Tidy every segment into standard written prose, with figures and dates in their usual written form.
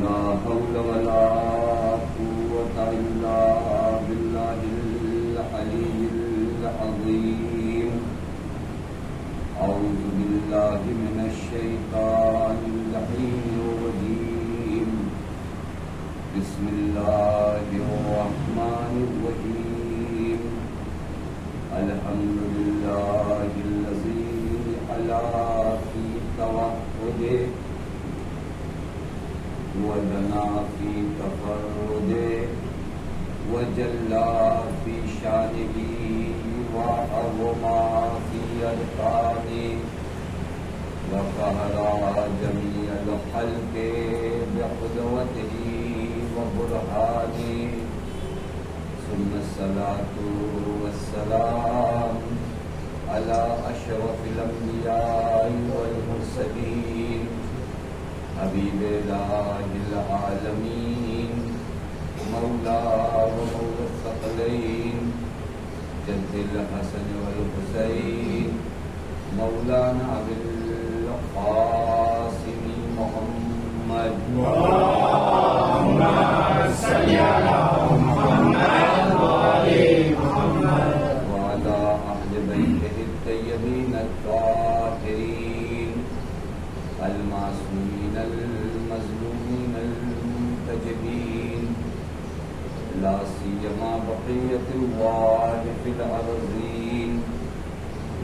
لا حول ولا قوة إلا بالله العلي العظيم. أعوذ بالله من الشيطان اللعين الرجيم. بسم الله الرحمن الرحيم. الحمد لله الذي علا في توحده ودنا في تفرده وجلا في شانه وعظما في أركانه وقهر جميع الخلق بقدوته وبرهانه. ثم الصلاة والسلام على أشرف الأنبياء والمرسلين حبيب إله العالمين مولا ومولى الثقلين جد الحسن والحسين مولانا بالقاسم محمد اللهم صل على محمد وآل محمد وعلى أهل بيته الطيبين الطاهرين المعصومين المظلومين المنتجبين لا سيما بقية الله في الأرضين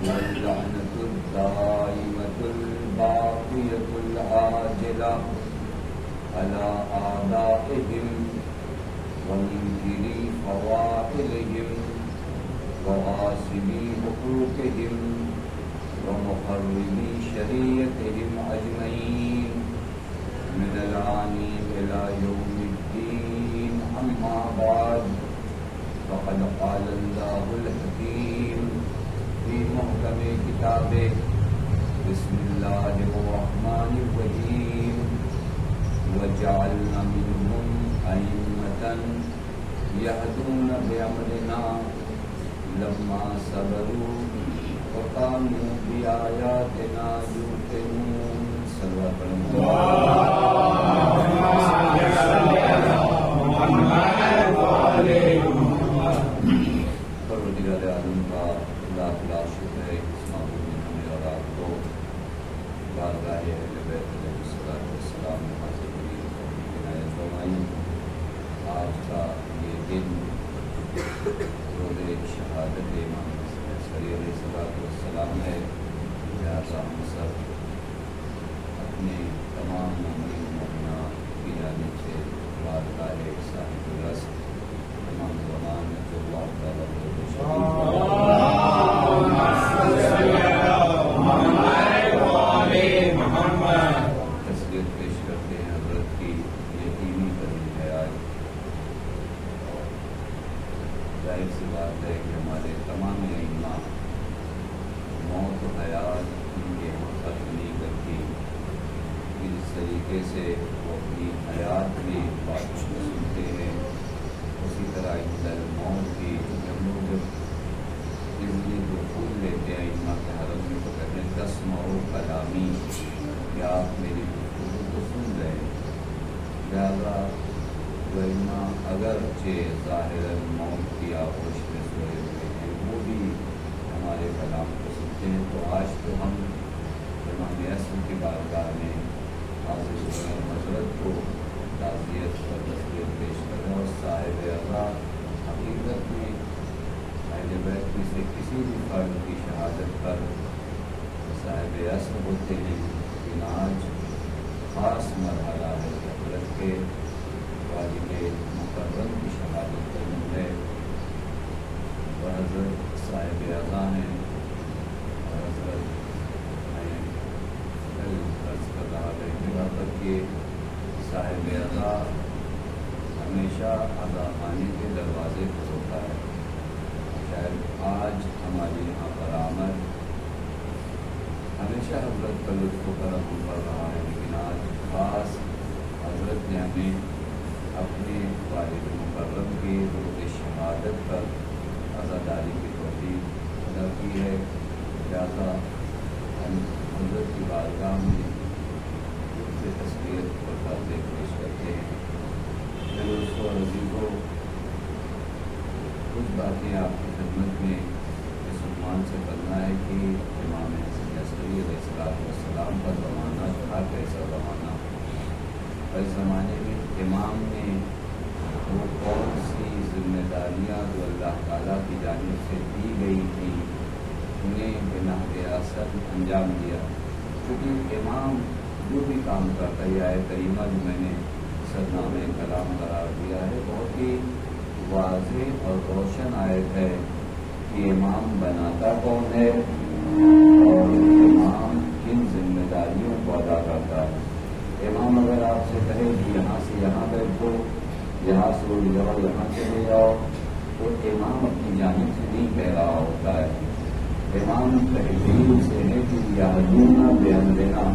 واللعنة الدائمة الباقية العاجلة على أعدائهم ومنكري فواحلهم وغاصبي حقوقهم ومخربي شريعتهم أجمعين من الآن إلى يوم الدين. أما بعد فقد قال الله الحكيم في محكم كتابه بسم الله الرحمن الرحيم. وجعلنا منهم أئمة يهدون بأمرنا لما صبروا وكانوا بآياتنا يوقنون. صلوات پروردگار عالم کا لاکھ لاکھ شکر ہے اس معبود نے ہمیں اور آپ کو بارگاہ اہل بیت علیہ الصلوۃ والسلام میں حاضر ہونے کی توفیق عنایت فرمائی. آج کا یہ دن روز شہادت امام علیہ الصلوۃ والسلام ہے. لہٰذا ہم سب اپنے تمام مومنین مومنات کی جانب سے بارگاہ صاحب الرزق تمام زمان میں جو اللہ تعالیٰ تسلیت پیش کرتے ہیں. حضرت کی یتیمی کا دن ہے آج. ظاہر سی بات ہے کہ ہمارے تمام ائمہ موت و حیات ان کے یہاں ختم نہیں کرتی. جس طریقے سے وہ اپنی حیات میں بات سنتے ہیں اسی طرح اندر موت کی جب لوگ اذن دخول لیتے ہیں ائمہ کے حرم میں تو کہتے ہیں تسمعوا کلامی کہ آپ میری گفتگو کو سن رہے ہیں. لہٰذا وہ ائمہ اگرچہ ظاہراً موت کی آغوش میں سوئے ہوئے ہیں وہ بھی ہمارے کلام کو سنتے ہیں. تو آج تو ہم امام اعظم کی بارگاہ میں حاضر ہوئے ہیں. حضرت کو تعزیت اور تسلیت پیش کریں اور صاحب رضا حقیقت میں اہل بیت میں سے کسی بھی فرد کی شہادت پر صاحب اعظم ہوتے ہیں. لیکن آج خاص مرحلہ ہے حضرت کے والد مکرم کی شہادت کا دن ہے. اور حضرت صاحب رضا ہیں اور حضرت عرض کر رہا ہے کہ صاحب رضا ہمیشہ عزا خانے کے دروازے پر ہوتا ہے. شاید آج ہمارے یہاں پر آمد ہمیشہ حضرت کا لطف و کرم پڑ رہا ہے. لیکن آج خاص حضرت نے ہمیں اپنے والد مکرم کی روز شہادت پر عزاداری کی توفیق ادا کی ہے. لہٰذا ہم حضرت کی بارگاہ میں سے تصویر اور باتیں پیش کرتے ہیں۔ میرے دوستوں اور عزیزوں، کچھ باتیں آپ کی خدمت میں اس عنوان سے کرنا ہے کہ امام حسن عسکری علیہ السلام کا زمانہ تھا کیسا زمانہ، اس زمانے میں امام نے وہ کون سی ذمہ داریاں جو اللہ تعالیٰ کی جانب سے دی گئی تھی انہیں بنا ریاست انجام دیا۔ کیونکہ امام جو بھی کام کرتا ہے، آیت کریمہ جو میں نے سرنام کلام قرار دیا ہے، بہت ہی واضح اور روشن آیت ہے کہ امام بناتا کون ہے اور امام کن ذمہ داریوں کو ادا کرتا ہے۔ امام اگر آپ سے کہے کہ یہاں سے یہاں بیٹھو، یہاں سے اٹھ جاؤ، یہاں چلے جاؤ، تو امام اپنی جانب سے نہیں کہہ رہا ہوتا ہے۔ امام تحریر سے ہے کہ یہدونا بامرنا،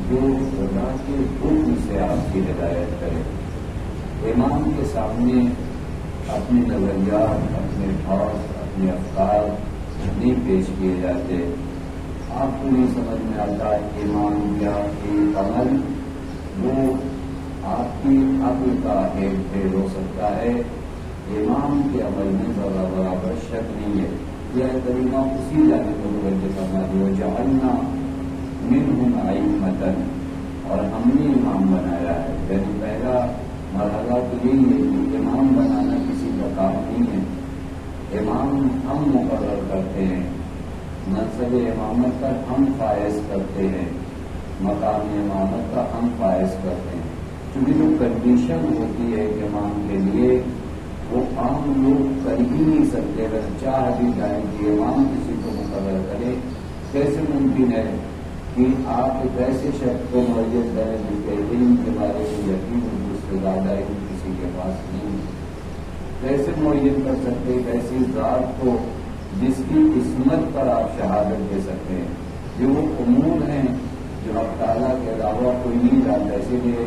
جو خدا کے حکم سے آپ کی ہدایت کرے۔ امام کے سامنے اپنے نظریات، اپنے تھاٹس، اپنے افکار نہیں پیش کیے جاتے۔ آپ کو نہیں سمجھ میں آتا امام کیا ایک عمل وہ آپ کی عقل کا ایک پھیر ہو سکتا ہے، امام کے عمل میں ذرا برابر شک نہیں ہے۔ یہ کریمہ اسی جانب کو متوجہ کرنا جو جعلنا منہم ائمۃ، اور ہم نے امام بنایا ہے۔ یعنی پہلا مرحلہ تو یہی ہے کہ امام بنانا کسی کا کام نہیں ہے، امام ہم مقرر کرتے ہیں، منصب امامت کا ہم فائز کرتے ہیں، مقام امامت کا ہم فائز کرتے ہیں۔ کیونکہ جو کنڈیشن ہوتی ہے امام کے لیے وہ عام لوگ کر ہی نہیں سکتے۔ اگر چاہ بھی جائیں کہ امام کسی کو مقرر کرے، کیسے ممکن ہے کہ آپ ایک ایسے شخص کو معیت کریں جس کے علم کے بارے میں یقین اس سے زیادہ علم کسی کے پاس نہیں ہے؟ کیسے معیت کر سکتے ایک ایسی ذات کو جس کی عصمت پر آپ شہادت دے سکتے ہیں؟ جو وہ امور ہیں جو اب تعالیٰ کے علاوہ کوئی نہیں جانتا۔ اسی لیے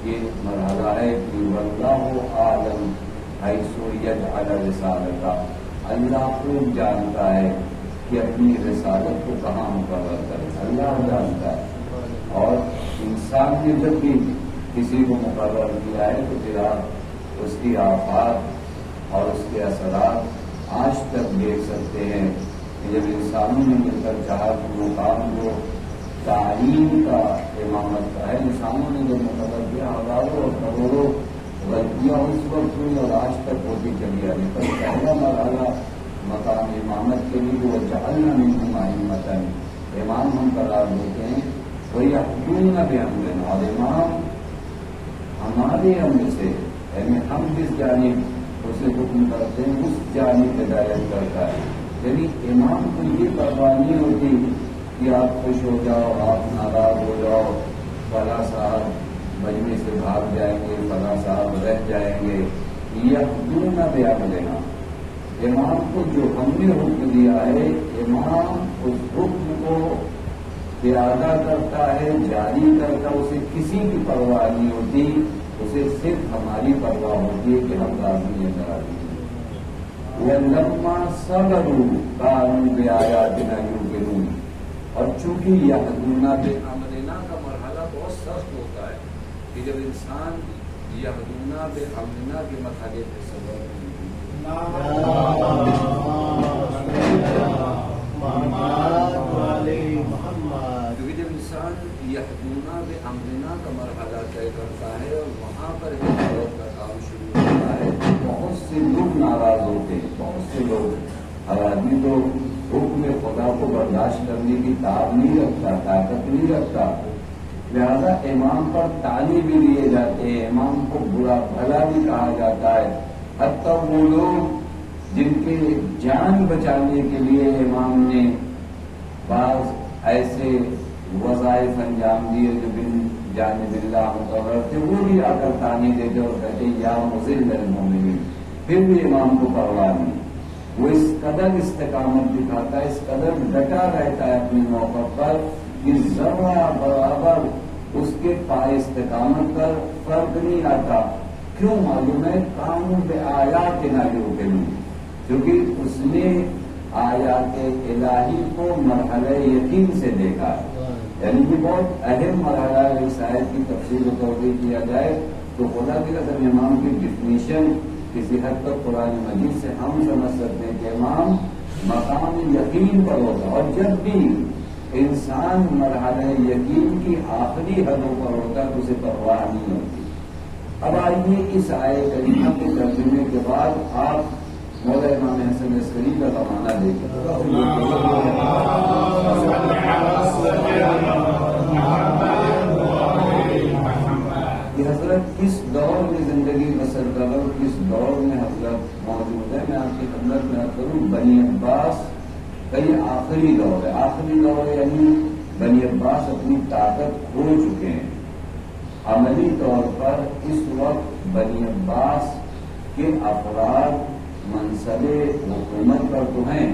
یہ مرحلہ ہے کہ واللہ عالم حیث یجعل رسالتہ، اللہ خوب جانتا ہے کہ اپنی رسالت کو کہاں مقرر کرے، اللہ جانتا ہے۔ اور انسان نے جب بھی کسی کو مقرر کیا ہے تو پھر آپ اس کی آفات اور اس کے اثرات آج تک دیکھ سکتے ہیں کہ جب انسانوں نے مل کر چاہا کہ وہ کام جو تعلیم کا امامت کا ہے، انسانوں نے جو مقرر کیا ہزاروں اور کروڑوں غلطیاں اس وقت ہوئی اور آج تک ہوتی چلی آ رہی۔ پر پہلا مرحلہ مقام امامت کے لیے وہ جعلنا منہم ائمۃ، امام ہم قرار دیتے ہیں، ویحکمون بامرنا، اور امام ہمارے امر سے، یعنی ہم جس جانب اسے حکم کرتے ہیں اس جانب ہدایت کرتا ہے۔ یعنی امام کو یہ پرواہ نہیں ہوتی کہ آپ خوش ہو جاؤ، آپ ناراض ہو جاؤ، فلاں صاحب مجمع سے بھاگ جائیں گے، فلاں صاحب رہ جائیں گے، یحکمون بامرنا۔ امام کو جو ہم نے حکم دیا ہے، امام اس حکم کو ارادہ کرتا ہے، جاری کرتا ہے، اسے کسی کی پرواہ نہیں ہوتی، اسے صرف ہماری پرواہ ہوتی ہے کہ ہم راضی ہیں ناراضی ہیں۔ وَلَمَّا صَبَرُوا كَانُوا بِآيَاتِنَا يُوقِنُونَ، اور چونکہ یحکمون بامرنا کا مرحلہ بہت سخت ہوتا ہے کہ جب انسان یحکمون بامرنا کے مرحلے پہ صبر کیونکہ جب انسان یحکمون بامرنا کا مرحلہ طے کرتا ہے اور وہاں پر ہدایت کا کام شروع ہوتا ہے، بہت سے لوگ ناراض ہوتے ہیں، بہت سے لوگ، ہر آدمی تو حکم خدا کو برداشت کرنے کی طاقت نہیں رکھتا، طاقت نہیں رکھتا، لہذا امام پر طعنے بھی دیے جاتے ہیں، امام کو برا بھلا بھی کہا جاتا ہے۔ حتیٰ وہ لوگ جن کے جان بچانے کے لیے امام نے بعض ایسے وظائف انجام دیے جو بن جانب اللہ مقرر تھے، وہ بھی آ کر طعنے دیتے اور کہتے یا مذل المؤمنین، پھر بھی امام کو پرواہ نہیں۔ وہ اس قدر استقامت دکھاتا ہے، اس قدر ڈٹا رہتا ہے اپنے موقع پر کہ ذرہ برابر اس کے پائے استقامت پر فرق نہیں آتا۔ کیوں معلوم ہے؟ قانون بآیاتنا یوقنون، کیونکہ اس نے آیات الہی کو مرحلہ یقین سے دیکھا ہے۔ یعنی کہ بہت اہم مرحلہ ہے اس آیت کی تفصیل و توضیح کیا جائے تو خدا کی قسم امام کی ڈیفینیشن کسی حد تک قرآن مجید سے ہم سمجھ سکتے ہیں کہ امام مقام یقین پر ہوتا ہے، اور جب بھی انسان مرحلہ یقین کی آخری حدوں پر ہوتا ہے تو اسے پرواہ نہیں ہوتی۔ اب آئیے اس آیت کریمہ کے ترجمے کے بعد آپ مولا امام حسن عسکری کا زمانہ دیکھیں کہ حضرت کس دور میں زندگی بسر کر اور کس دور میں حضرت موجود ہے۔ میں آپ کی خدمت میں کروں بنی عباس کا یہ آخری دور ہے۔ آخری دور ہے یعنی بنی عباس اپنی طاقت کھو چکے ہیں۔ عملی طور پر اس وقت بنی عباس کے افراد منصب حکومت پر تو ہیں،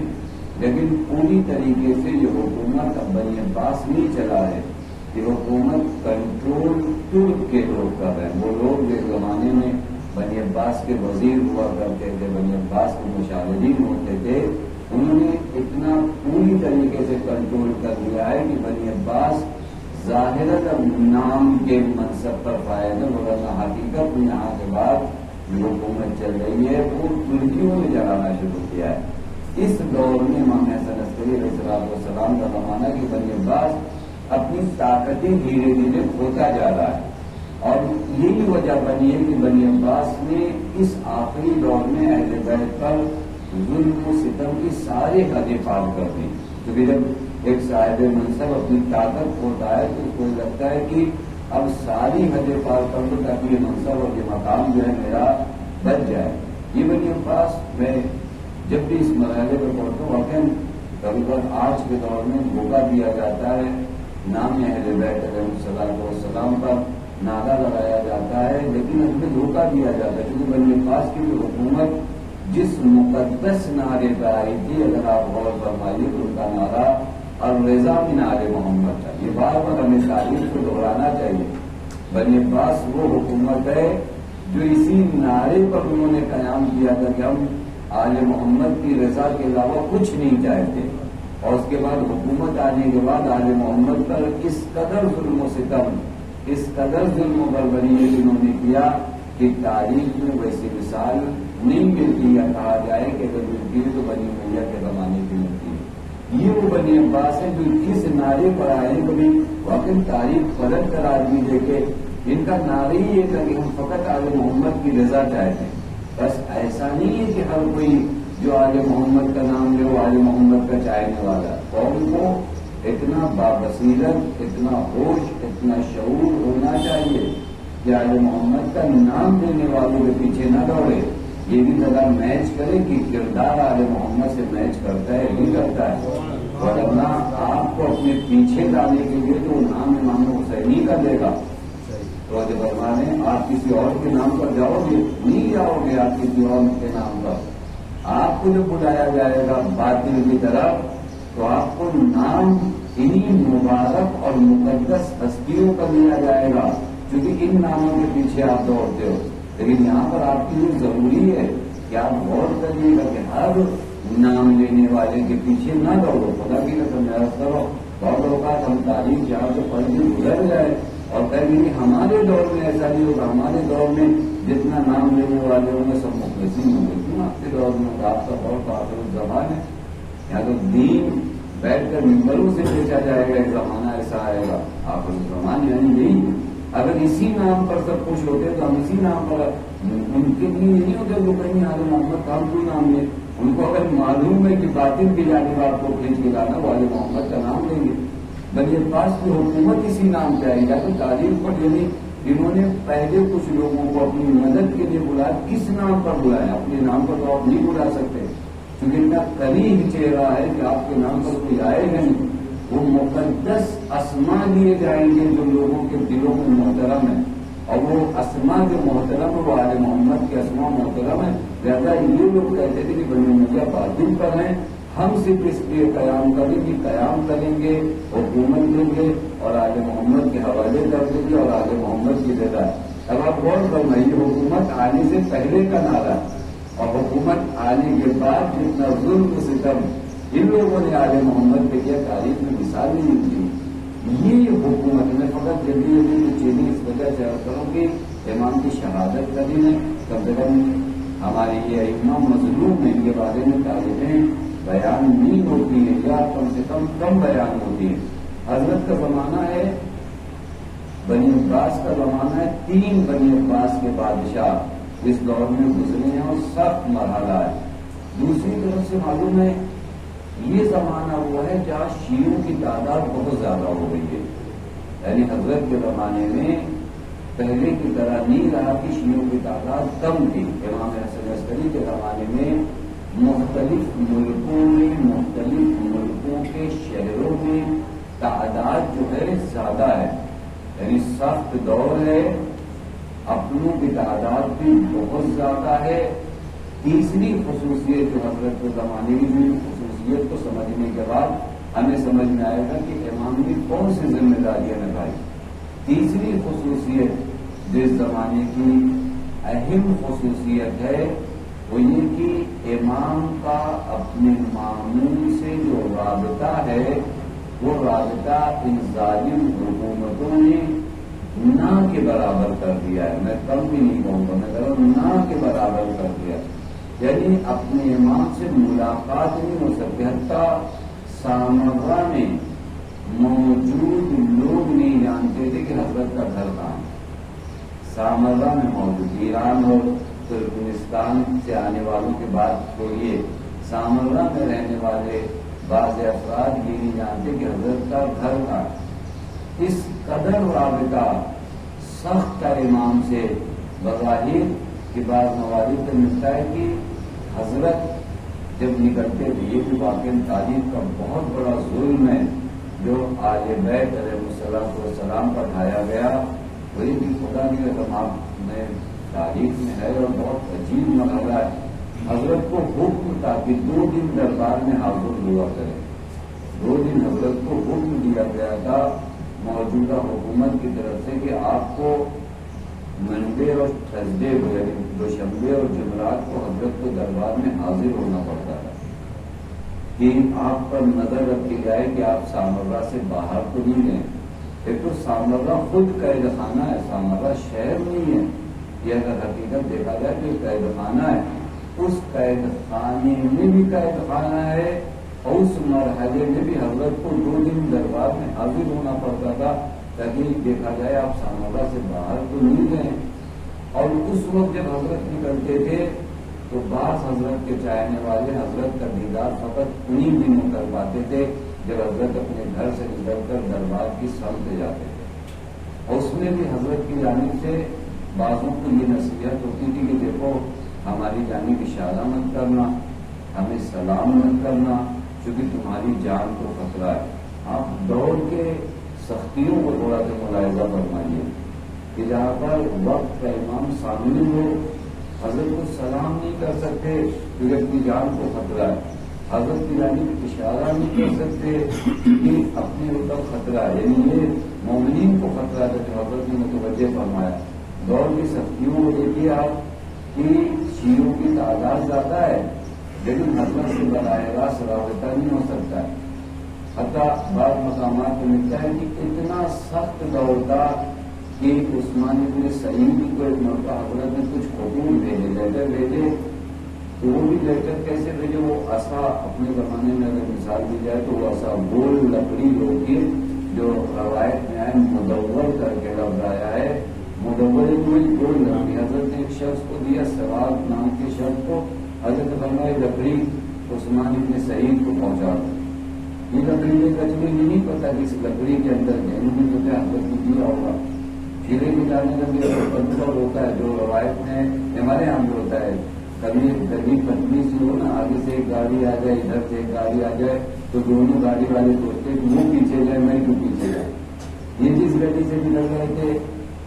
لیکن پوری طریقے سے یہ حکومت اب بنی عباس نہیں چلا ہے، یہ حکومت کنٹرول ترک کے لوگ کر رہے ہیں۔ وہ لوگ ایک زمانے میں بنی عباس کے وزیر ہوا کرتے تھے، بنی عباس کے مشاورین ہوتے تھے، انہوں نے اتنا پوری طریقے سے کنٹرول کر لیا ہے کہ بنی عباس ظاہرت نام کے منصب پر فائد ہے، ورنہ حقیقت میں یہاں کے بعد جو حکومت چل رہی ہے وہ ترکیوں نے چلانا شروع کیا ہے۔ اس دور میں امام حسن عسکری علیہ السلام کا زمانہ کہ بنی عباس اپنی طاقتیں دھیرے دھیرے کھوتا جا رہا ہے، اور یہی وجہ بنی ہے کہ بنی عباس نے اس آخری دور میں اہل بیت پر ظلم و ستم کی سارے حدیں پار کر دی، کیونکہ جب ایک صاحب منصب اپنی طاقت ہوتا ہے تو اس کو لگتا ہے کہ اب ساری حدیں پار کر دو تاکہ یہ منصب اور یہ مقام جو ہے میرا بچ جائے۔ یہ بنی عباس میں جب بھی اس مرحلے پر پہنچتا ہوں واقعی کبھی کبھی آج کے دور میں دھوکہ دیا جاتا ہے، نام اہل بیت علیہ السلام پر نعرہ لگایا جاتا ہے، لیکن اس میں دھوکہ دیا جاتا ہے، کیونکہ بنی عباس کی جو حکومت جس مقدس نعرے پر آئی تھی، اگر آپ غور فرمائیے تو ان کا نعرہ الرضا من آل محمد تھا۔ یہ بار بار ہمیں تاریخ کو دہرانا چاہیے۔ بنی عباس وہ حکومت ہے جو اسی نعرے پر انہوں نے قیام کیا تھا کہ ہم آل محمد کی رضا کے علاوہ کچھ نہیں چاہتے، اور اس کے بعد حکومت آنے کے بعد آل محمد پر اس قدر ظلم و ستم، اس قدر ظلم و بربری انہوں نے کیا کہ تاریخ میں ویسی مثال نہیں ملتی، یا کہا جائے کہ اگر ملتی ہے تو بنی امیہ کے زمانے کی ملتی ہے۔ یہ وہ بنی عباس ہے جو اس نعرے پر آئے، کبھی واقعی تاریخ پلٹ کر آدمی دیکھے، ان کا نعرہ ہی یہ تھا کہ ہم فقط آل محمد کی رضا چاہتے ہیں۔ بس ایسا نہیں ہے کہ ہر کوئی جو آل محمد کا نام لے وہ آل محمد کا چاہنے والا، قوم کو اتنا بابصیرت، اتنا ہوش، اتنا شعور ہونا چاہیے کہ آل محمد کا نام لینے والوں کے پیچھے نہ دوڑے، یہ بھی ذرا میچ کرے کہ کردار آل محمد سے میچ کرتا ہے نہیں کرتا ہے، ورنہ آپ کو اپنے پیچھے لانے کے لیے تو نام امام حسینی کا دے گا، تو جب فرمانے آپ کسی اور کے نام پر جاؤ گے نہیں جاؤ گے، آپ کسی اور کے نام پر آپ کو جب بلایا جائے گا باطل کی طرف تو آپ کو نام انہی مبارک اور مقدس ہستیوں کا دیا جائے گا، کیونکہ ان ناموں کے پیچھے آپ دوڑتے ہو۔ لیکن یہاں پر آپ کے لیے ضروری ہے کہ آپ غور کریے گا کہ ہر نام لینے والے کے پیچھے نہ دوڑو، خدا کی قسم محنت کرو۔ بہت اوقات ہم تاریخ یہاں سے پڑھ کے گزر جائے اور کہیں گے ہمارے دور میں ایسا نہیں ہوگا، ہمارے دور میں جتنا نام لینے والے ہوں گے سب مخلصین ہوں گے، کیوں آپ کے دور میں آپ کا دور تو آخر الزمان ہے، یہاں تو دین بیٹھ کر ممبروں سے بیچا جائے گا، ایک زمانہ ایسا آئے گا آخر الزمان، یعنی یہی اگر اسی نام پر سب خوش ہوتے تو ہم اسی نام پر، ان کے لیے یہ نہیں ہوتا وہ کہیں آل محمد کا ہم کوئی نام لیں، ان کو اگر معلوم ہے کہ باطل کی جانب آپ کو کھینچ کے لانا وہ آل محمد کا نام لیں گے۔ بنی عباس کی حکومت اسی نام پہ آئی، یا تو تاریخ پر یعنی انہوں نے پہلے کچھ لوگوں کو اپنی مدد کے لیے بلایا، کس نام پر بلایا، اپنے نام پر تو آپ نہیں بلا سکتے، کیونکہ ان کا قریب چہرہ ہے کہ آپ کے نام پر کوئی آئے گا نہیں، وہ مقدس اسما دیے جائیں گے جو لوگوں کے دلوں میں محترم ہے، اور وہ اسما جو محترم ہے وہ آل محمد کے اسما محترم ہے، لہذا یہ لوگ کہتے تھے کہ بنی امیہ باطل پر ہیں، ہم صرف اس لیے قیام کریں گے، حکومت دیں گے اور آل محمد کے حوالے کر دیں گے اور آل محمد کی رضا۔ اب آپ غور فرمائیے، حکومت آنے سے پہلے کا نعرہ اور حکومت آنے کے بعد جتنا ظلم و ستم ان لوگوں نے آل محمد پہ کیا، تاریخ میں مثال نہیں ملتی۔ یہ حکومت میں فقط جلدی جلدی چیزیں اس وجہ سے کروں کہ امام کی شہادت کا دن ہے، کم سے کم ہماری یہ ائمہ مظلوم ہیں، ان کے بارے میں تعلیمیں بیان نہیں ہوتی ہے یا کم سے کم بیان ہوتی ہے۔ حضرت کا زمانہ ہے، بنی عباس کا زمانہ ہے، 3 بنی عباس کے بادشاہ اس دور میں گزرے ہیں اور سخت مرحلہ ہے۔ دوسری طرف سے معلوم ہے یہ زمانہ وہ ہے جہاں شیعوں کی تعداد بہت زیادہ ہو گئی ہے، یعنی حضرت کے زمانے میں پہلے کی طرح نہیں رہا کہ شیعوں کی تعداد کم تھی۔ امام حسن عسکری کے زمانے میں مختلف ملکوں کے شہروں میں تعداد جو ہے زیادہ ہے، یعنی سخت دور ہے، اپنوں کی تعداد بھی بہت زیادہ ہے۔ تیسری خصوصیت جو حضرت کے زمانے کی خصوصیت کو سمجھنے کے بعد ہمیں سمجھ میں آئے گا کہ امام نے کون سی ذمہ داریاں نبھائی۔ تیسری خصوصیت جو اس زمانے کی اہم خصوصیت ہے وہ یہ کہ امام کا اپنے مامون سے جو رابطہ ہے وہ رابطہ ان ظالم حکومتوں نے نہ کے برابر کر دیا ہے۔ میں کم بھی نہیں کہوں گا، میں کہہ رہا ہوں نہ کے برابر کر دیا، یعنی اپنے امام سے ملاقات نہیں ہو سکتی۔ حتیٰ سامرا میں موجود لوگ نہیں جانتے تھے کہ حضرت کا گھر کہاں ہے۔ سامرا میں موجود ایران اور ترکمانستان سے آنے والوں کے بعد چھوڑیے، سامرا میں رہنے والے بعض افراد یہ نہیں جانتے کہ حضرت کا گھر کہاں ہے۔ اس قدر رابطہ سخت کا امام سے بظاہر کے بعد موارد میں ملتا ہے کہ حضرت جب نکلتے تھے، یہ بھی واقعی تاریخ کا بہت بڑا ظلم ہے جو آل بیت علیہ السلام پر ڈھایا گیا، وہی بھی خدا کی رحمت میں تاریخ میں ہے اور بہت عجیب مرحلہ ہے۔ حضرت کو حکم تھا کہ 2 دن دربار میں حاضر ہوا کرے، 2 دن حضرت کو حکم دیا گیا تھا موجودہ حکومت کی طرف سے کہ آپ کو منڈے اور تھرسڈے کو، یعنی دوشنبے اور جمعرات کو حضرت کو دربار میں حاضر ہونا پڑتا تھا کہ آپ پر نظر رکھی جائے کہ آپ سامرا سے باہر تو نہیں گئے۔ ایک تو سامرا خود قید خانہ ہے، سامرا شہر نہیں ہے، یہ اگر حقیقت دیکھا جائے تو قید خانہ ہے، اس قید خانے میں بھی قید خانہ ہے اور اس مرحلے میں بھی حضرت کو 2 دن دربار میں حاضر ہونا پڑتا تھا تاکہ دیکھا جائے آپ سامرا سے باہر تو نہیں گئے۔ اور اس وقت جب حضرت نکلتے تھے تو بعض حضرت کے چاہنے والے حضرت کا دیدار فقط انہیں دنوں کر پاتے تھے جب حضرت اپنے گھر سے نکل کر دربار کی سمت جاتے تھے، اور اس میں بھی حضرت کی جانب سے بعضوں کو یہ نصیحت ہوتی تھی کہ دیکھو ہماری جانب اشارہ مت کرنا، ہمیں سلام مت کرنا، چونکہ تمہاری جان کو خطرہ ہے۔ آپ دور کے سختیوں کو تھوڑا سا ملاحظہ فرمائیے کہ جہاں پر وقت کا امام سامنے ہو، حضرت کو سلام نہیں کر سکتے کیونکہ اپنی جان کو خطرہ ہے، حضرت کی جانب اشارہ نہیں کر سکتے کہ اپنے اوپر خطرہ ہے، یعنی یہ مومنین کو خطرہ ہے جو حضرت نے متوجہ فرمایا۔ دور کی سختیوں کو دیکھیے آپ کہ شیعوں کی تعداد زیادہ ہے لیکن حضرت سے براہ راست رابطہ نہیں ہو سکتا ہے۔ حتیٰ بعض مقامات میں ملتا ہے کہ اتنا سخت دور تھا کہ عثمان بن سعید کو ایک مرتبہ حضرت نے کچھ خطوط بھیجے، لیٹر بھیجے، تو وہ بھی لیٹر کیسے بھیجے، وہ عصا اپنے زمانے میں اگر مثال دی جائے تو وہ عصا گول لکڑی ہوتی ہے جو روایت میں آئے مدور کر کے لفظ آیا ہے، مدور کوئی گول لکڑی حضرت نے ایک شخص کو دیا، سواد نام کے شخص کو، حضرت فرمایا لکڑی عثمان بن سعید کو پہنچا دو۔ یہ لکڑی لے کر مجھے نہیں پتا کہ اس لکڑی کے اندر جنوبی جو ہے حضرت نے دیا ہوگا، پھرے بھی جانے کا بھی کنٹرول ہوتا ہے جو روایت میں ہمارے یہاں بھی ہوتا ہے، کبھی پتلی سی ہو نا، آگے سے ایک گاڑی آ جائے، ادھر سے ایک گاڑی آ جائے تو دونوں گاڑی والے سوچتے کہ وہ پیچھے جائے میں کیوں پیچھے جائے۔ یہ جس گاڑی سے بھی لگ رہے تھے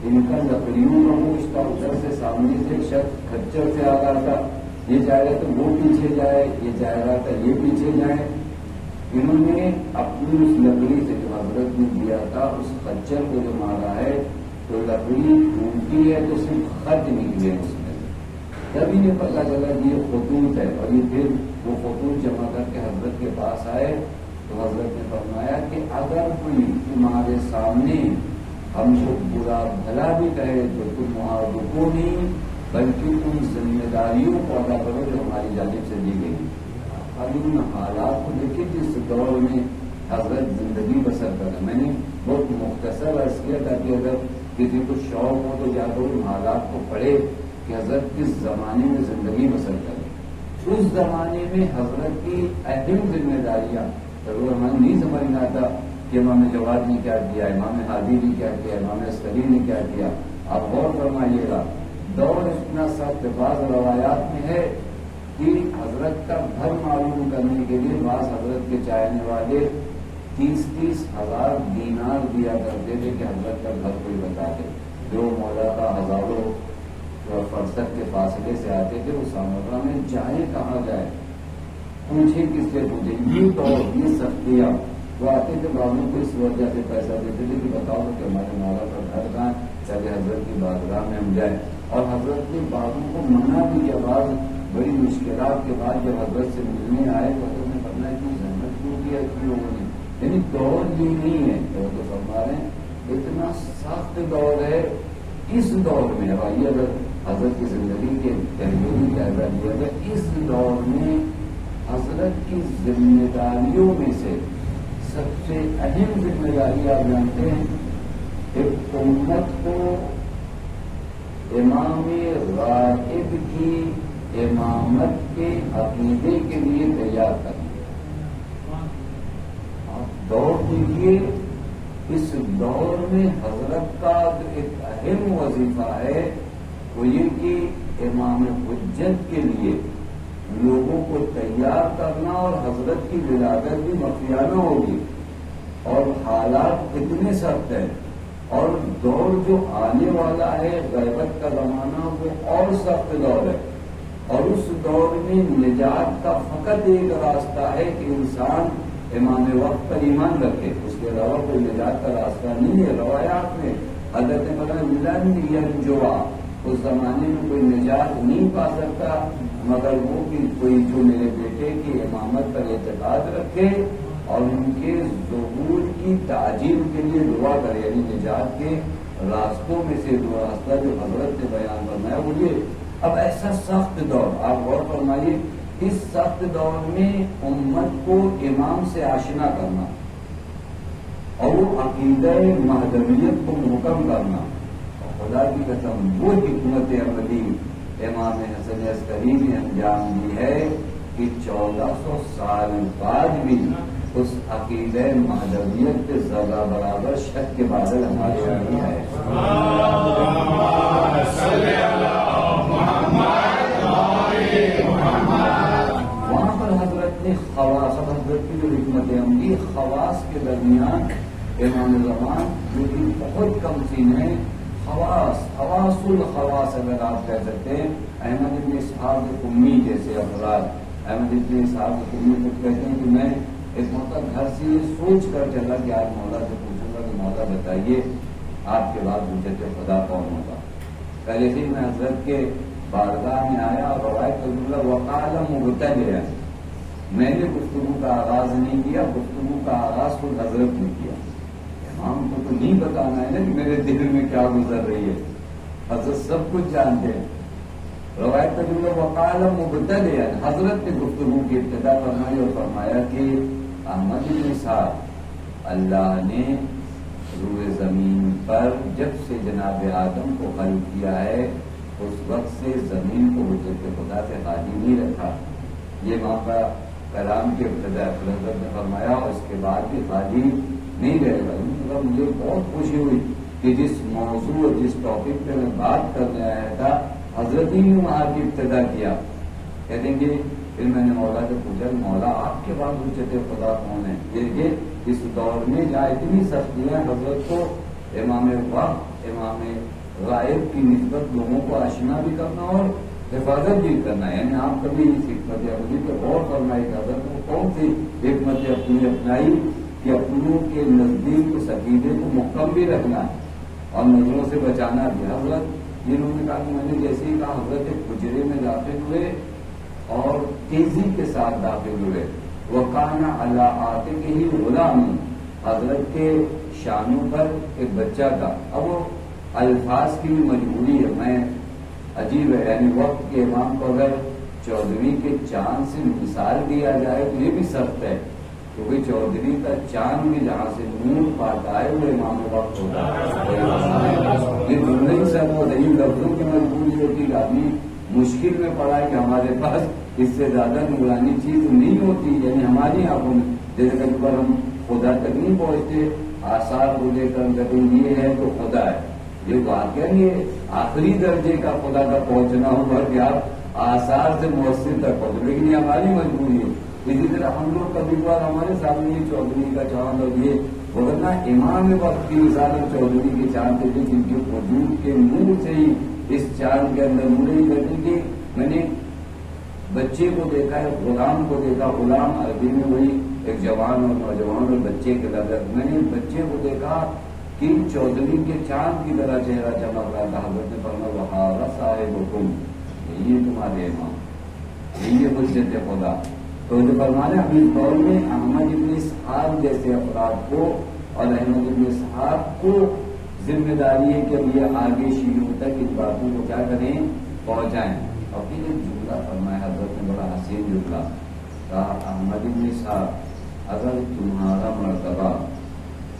ان کا لکڑیوں کا موش تھا، ادھر سے سامنے سے ایک شخص کھچر سے آ رہا تھا، یہ چاہ رہا تھا وہ پیچھے جائے، یہ چاہ رہا تھا یہ پیچھے جائے۔ انہوں نے اپنی اس لکڑی سے جو حضرت نے دیا تھا اس کچر کو جو مارا ہے تو لکڑی ٹوٹی ہے تو صرف خط نکلے اس میں، تب انہیں پتا چلا کہ یہ خطوط ہے، اور یہ پھر وہ خطوط جمع کر کے حضرت کے پاس آئے تو حضرت نے فرمایا کہ اگر کوئی تمہارے سامنے ہم کو برا بھلا بھی کہے تو تم وہاں رکو نہیں، بلکہ ان ذمہ داریوں کو ادا کرو جو ہماری جانب سے دی گئی۔ اب ان حالات کو دیکھیے جس دور میں حضرت زندگی بسر کر رہے، میں نے بہت مختصر عرض کیا تھا کہ اگر کسی کو شوق ہو تو جا کر ان حالات کو پڑھے کہ حضرت کس زمانے میں زندگی بسر کرے۔ اس زمانے میں حضرت کی اہم ذمہ داریاں ضرور ہمیں نہیں سمجھ میں آتا کہ امام جواد نے کیا کیا، امام ہادی نے کیا کیا، امام عسکری نے کیا کیا۔ آپ غور فرمائیے گا، دور اتنا سخت بعض روایات میں ہے کہ حضرت کا گھر معلوم کرنے کے لیے بعض حضرت کے چاہنے والے 30-30 ہزار دینار دیا کرتے تھے کہ حضرت کا گھر کوئی بتا دے۔ جو مولا کا ہزاروں فرسخ کے فاصلے سے آتے تھے وہ سامرا میں جائے کہاں جائے، پوچھے کس سے پوچھے، یہ دور یہ سختیاں وہ آتے تھے بابو کو اس وجہ سے پیسہ دیتے تھے کہ بتاؤ کہ ہمارے مولا کا گھر کہاں ہے، چلے حضرت کی بارگاہ میں ہم جائیں۔ اور حضرت نے بابو کو منع بھی کیا، بعض بڑی مشکلات کے بعد جب حضرت سے ملنے آئے تو حضرت نے فرمایا کہ زحمت کیوں کیا اتنے لوگوں نے، یعنی دور یہ نہیں ہے تو فرما رہے ہیں اتنا سخت دور ہے۔ اس دور میں بھائی اگر حضرت کی زندگی کے تحریری جائزہ لیا جائے، اس دور میں حضرت کی ذمہ داریوں میں سے سب سے اہم ذمہ داری آپ جانتے ہیں، ایک امت کو امام غائب کی امامت کے عقیدے کے لیے تیار کرنا۔ آپ دور دیجیے، اس دور میں حضرت کا ایک اہم وظیفہ ہے وہ یہ کہ امام حجت کے لیے لوگوں کو تیار کرنا، اور حضرت کی ولادت بھی مخفیانہ ہوگی اور حالات اتنے سخت ہیں، اور دور جو آنے والا ہے غیبت کا زمانہ وہ اور سخت دور ہے، اور اس دور میں نجات کا فقط ایک راستہ ہے کہ انسان امام وقت پر ایمان رکھے، اس کے علاوہ کوئی نجات کا راستہ نہیں ہے۔ روایات میں حضرت نے فرمایا لن ینجوا، اس زمانے میں کوئی نجات نہیں پا سکتا مگر وہ کہ کوئی جو میرے بیٹے کی امامت پر اعتقاد رکھے اور ان کے ظہور کی تعجیل کے لیے دعا کرے، یعنی نجات کے راستوں میں سے دو راستہ جو حضرت نے بیان فرمایا وہ یہ۔ اب ایسا سخت دور آپ غور فرمائیے، اس سخت دور میں امت کو امام سے آشنا کرنا اور وہ عقیدہ مہدویت کو محکم کرنا، خدا کی قسم وہ حکمت عملی امام حسن عسکری نے انجام دی ہے کہ 1400 سال بعد بھی اس عقیدہ مہدویت کے ذرہ برابر شک کے بادل ہمارے یہاں نہیں آئے۔ وہاں پر حضرت نے خواص، حضرت کی جو حکمت عملی خواص کے درمیان امام زمان جو کہ بہت کم سین ہے، خواص الخواص اگر آپ کہہ سکتے ہیں، احمد ابن اسحاق قمی جیسے افراد، احمد ابن اسحاق قمی کو کہتے ہیں کہ میں ایک موقع گھر سے یہ سوچ کر چلا کہ آج مولا سے پوچھوں گا کہ مولا بتائیے آپ کے بعد حجت خدا کون ہوگا۔ پہلے سے میں حضرت کے بارگاہ میں آیا اور روایت اللہ وقال مبتدئ، میں نے گفتگو کا آغاز نہیں کیا، گفتگو کا آغاز خود حضرت نے کیا۔ امام کو تو نہیں بتانا ہے نا کہ میرے دل میں کیا گزر رہی ہے، حضرت سب کچھ جانتے ہیں۔ روایت اللہ وقال مبتدئ، حضرت نے گفتگو کی ابتدا فرمائی اور فرمایا کہ احمد بن صاحب، اللہ نے روئے زمین پر جب سے جناب آدم کو خلق کیا ہے اس وقت سے زمین کو حجت خدا سے خالی نہیں رکھا۔ یہ وہاں کا کلام کی ابتدا حضرت نے فرمایا، اور اس کے بعد بھی خالی نہیں رہے گا۔ مجھے بہت خوشی ہوئی کہ جس موضوع اور جس ٹاپک پہ میں بات کرنے آیا تھا حضرت ہی نے وہاں کی ابتدا کیا۔ کہہ دیں گے پھر میں نے مولا سے پوچھا مولا آپ کے بعد حجت خدا کون ہے؟ یہ اس دور میں جہاں اتنی سختیاں حضرت کو امام وقت امام غائب کی نسبت لوگوں کو آشنا بھی کرنا اور حفاظت بھی کرنا ہے، یعنی آپ کبھی اس حکمت عملی پہ غور فرمائے کہ حضرت کو کون سی حکمت اپنی اپنائی کہ اپنوں کے نزدیک اس عقیدے کو محکم بھی رکھنا اور نظروں سے بچانا بھی۔ حضرت جنہوں نے کہا کہ میں نے جیسے ہی کہا حضرت ایک حجرے میں داخل ہوئے اور تیزی کے ساتھ داخل ہوئے، وَقَانَ عَلَىٰ عَاتِقِهِ غُلَامٌ، حضرت کے شانوں پر ایک بچہ تھا. اب وہ الفاظ کی بھی مجبوری ہے، میں عجیب ہے، یعنی وقت کے امام کو اگر 14ویں کے چاند سے مثال دیا جائے تو یہ بھی سخت ہے، کیونکہ 14ویں کا چاند بھی جہاں سے نور پاتا ہے وہ امام وقت ہوتا ہے. یہ جملے ہی سب وہ نہیں لفظوں کی مجبوری ہوتی ہے. آدمی مشکل میں پڑا ہے کہ ہمارے پاس اس سے زیادہ نورانی چیز نہیں ہوتی، یعنی ہماری آنکھوں میں. جیسے کہیں پر ہم خدا تک نہیں پہنچتے، آثار کو لے کر کہیں یہ ہے تو خدا ہے، یہ واقعہ یہ آخری درجے کا خدا کا پہنچنا ہوگا کہ آپ آثار سے مؤثر تک پہنچے، لیکن یہ ہماری مجبوری ہے. اسی طرح ہم لوگ کبھی بار ہمارے سامنے یہ 14ویں کا چاند اور یہ وغیرہ امام وقت کی مثال 14ویں کے چاند تھے جن کے وجود کے نور سے ہی اس چاند کے اندر نور ہی کرتی تھی. میں نے بچے کو دیکھا ہے، غلام کو دیکھا. غلام عربی میں وہی ایک جوان اور نوجوان اور بچے کے لفظ. میں نے بچے کو دیکھا کہ 14ویں کے چاند کی طرح چہرہ چمک رہا تھا. حضرت نے فرمایا وہاں صاحب حکم، یہ تمہارے امام، یہ حجت خدا. تو جو فرمانے ابھی اس دور میں احمد ابن اسحاق جیسے افراد کو اور احمد ابن اسحاق کو ذمہ داری ہے کہ اب یہ آگے شیعوں تک ان باتوں کو کیا کریں، پہنچائیں. اور پھر ایک جملہ فرمایا حضرت نے، بڑا حسین جملہ کہا، احمد ابن اسحاق اگر تمہارا مرتبہ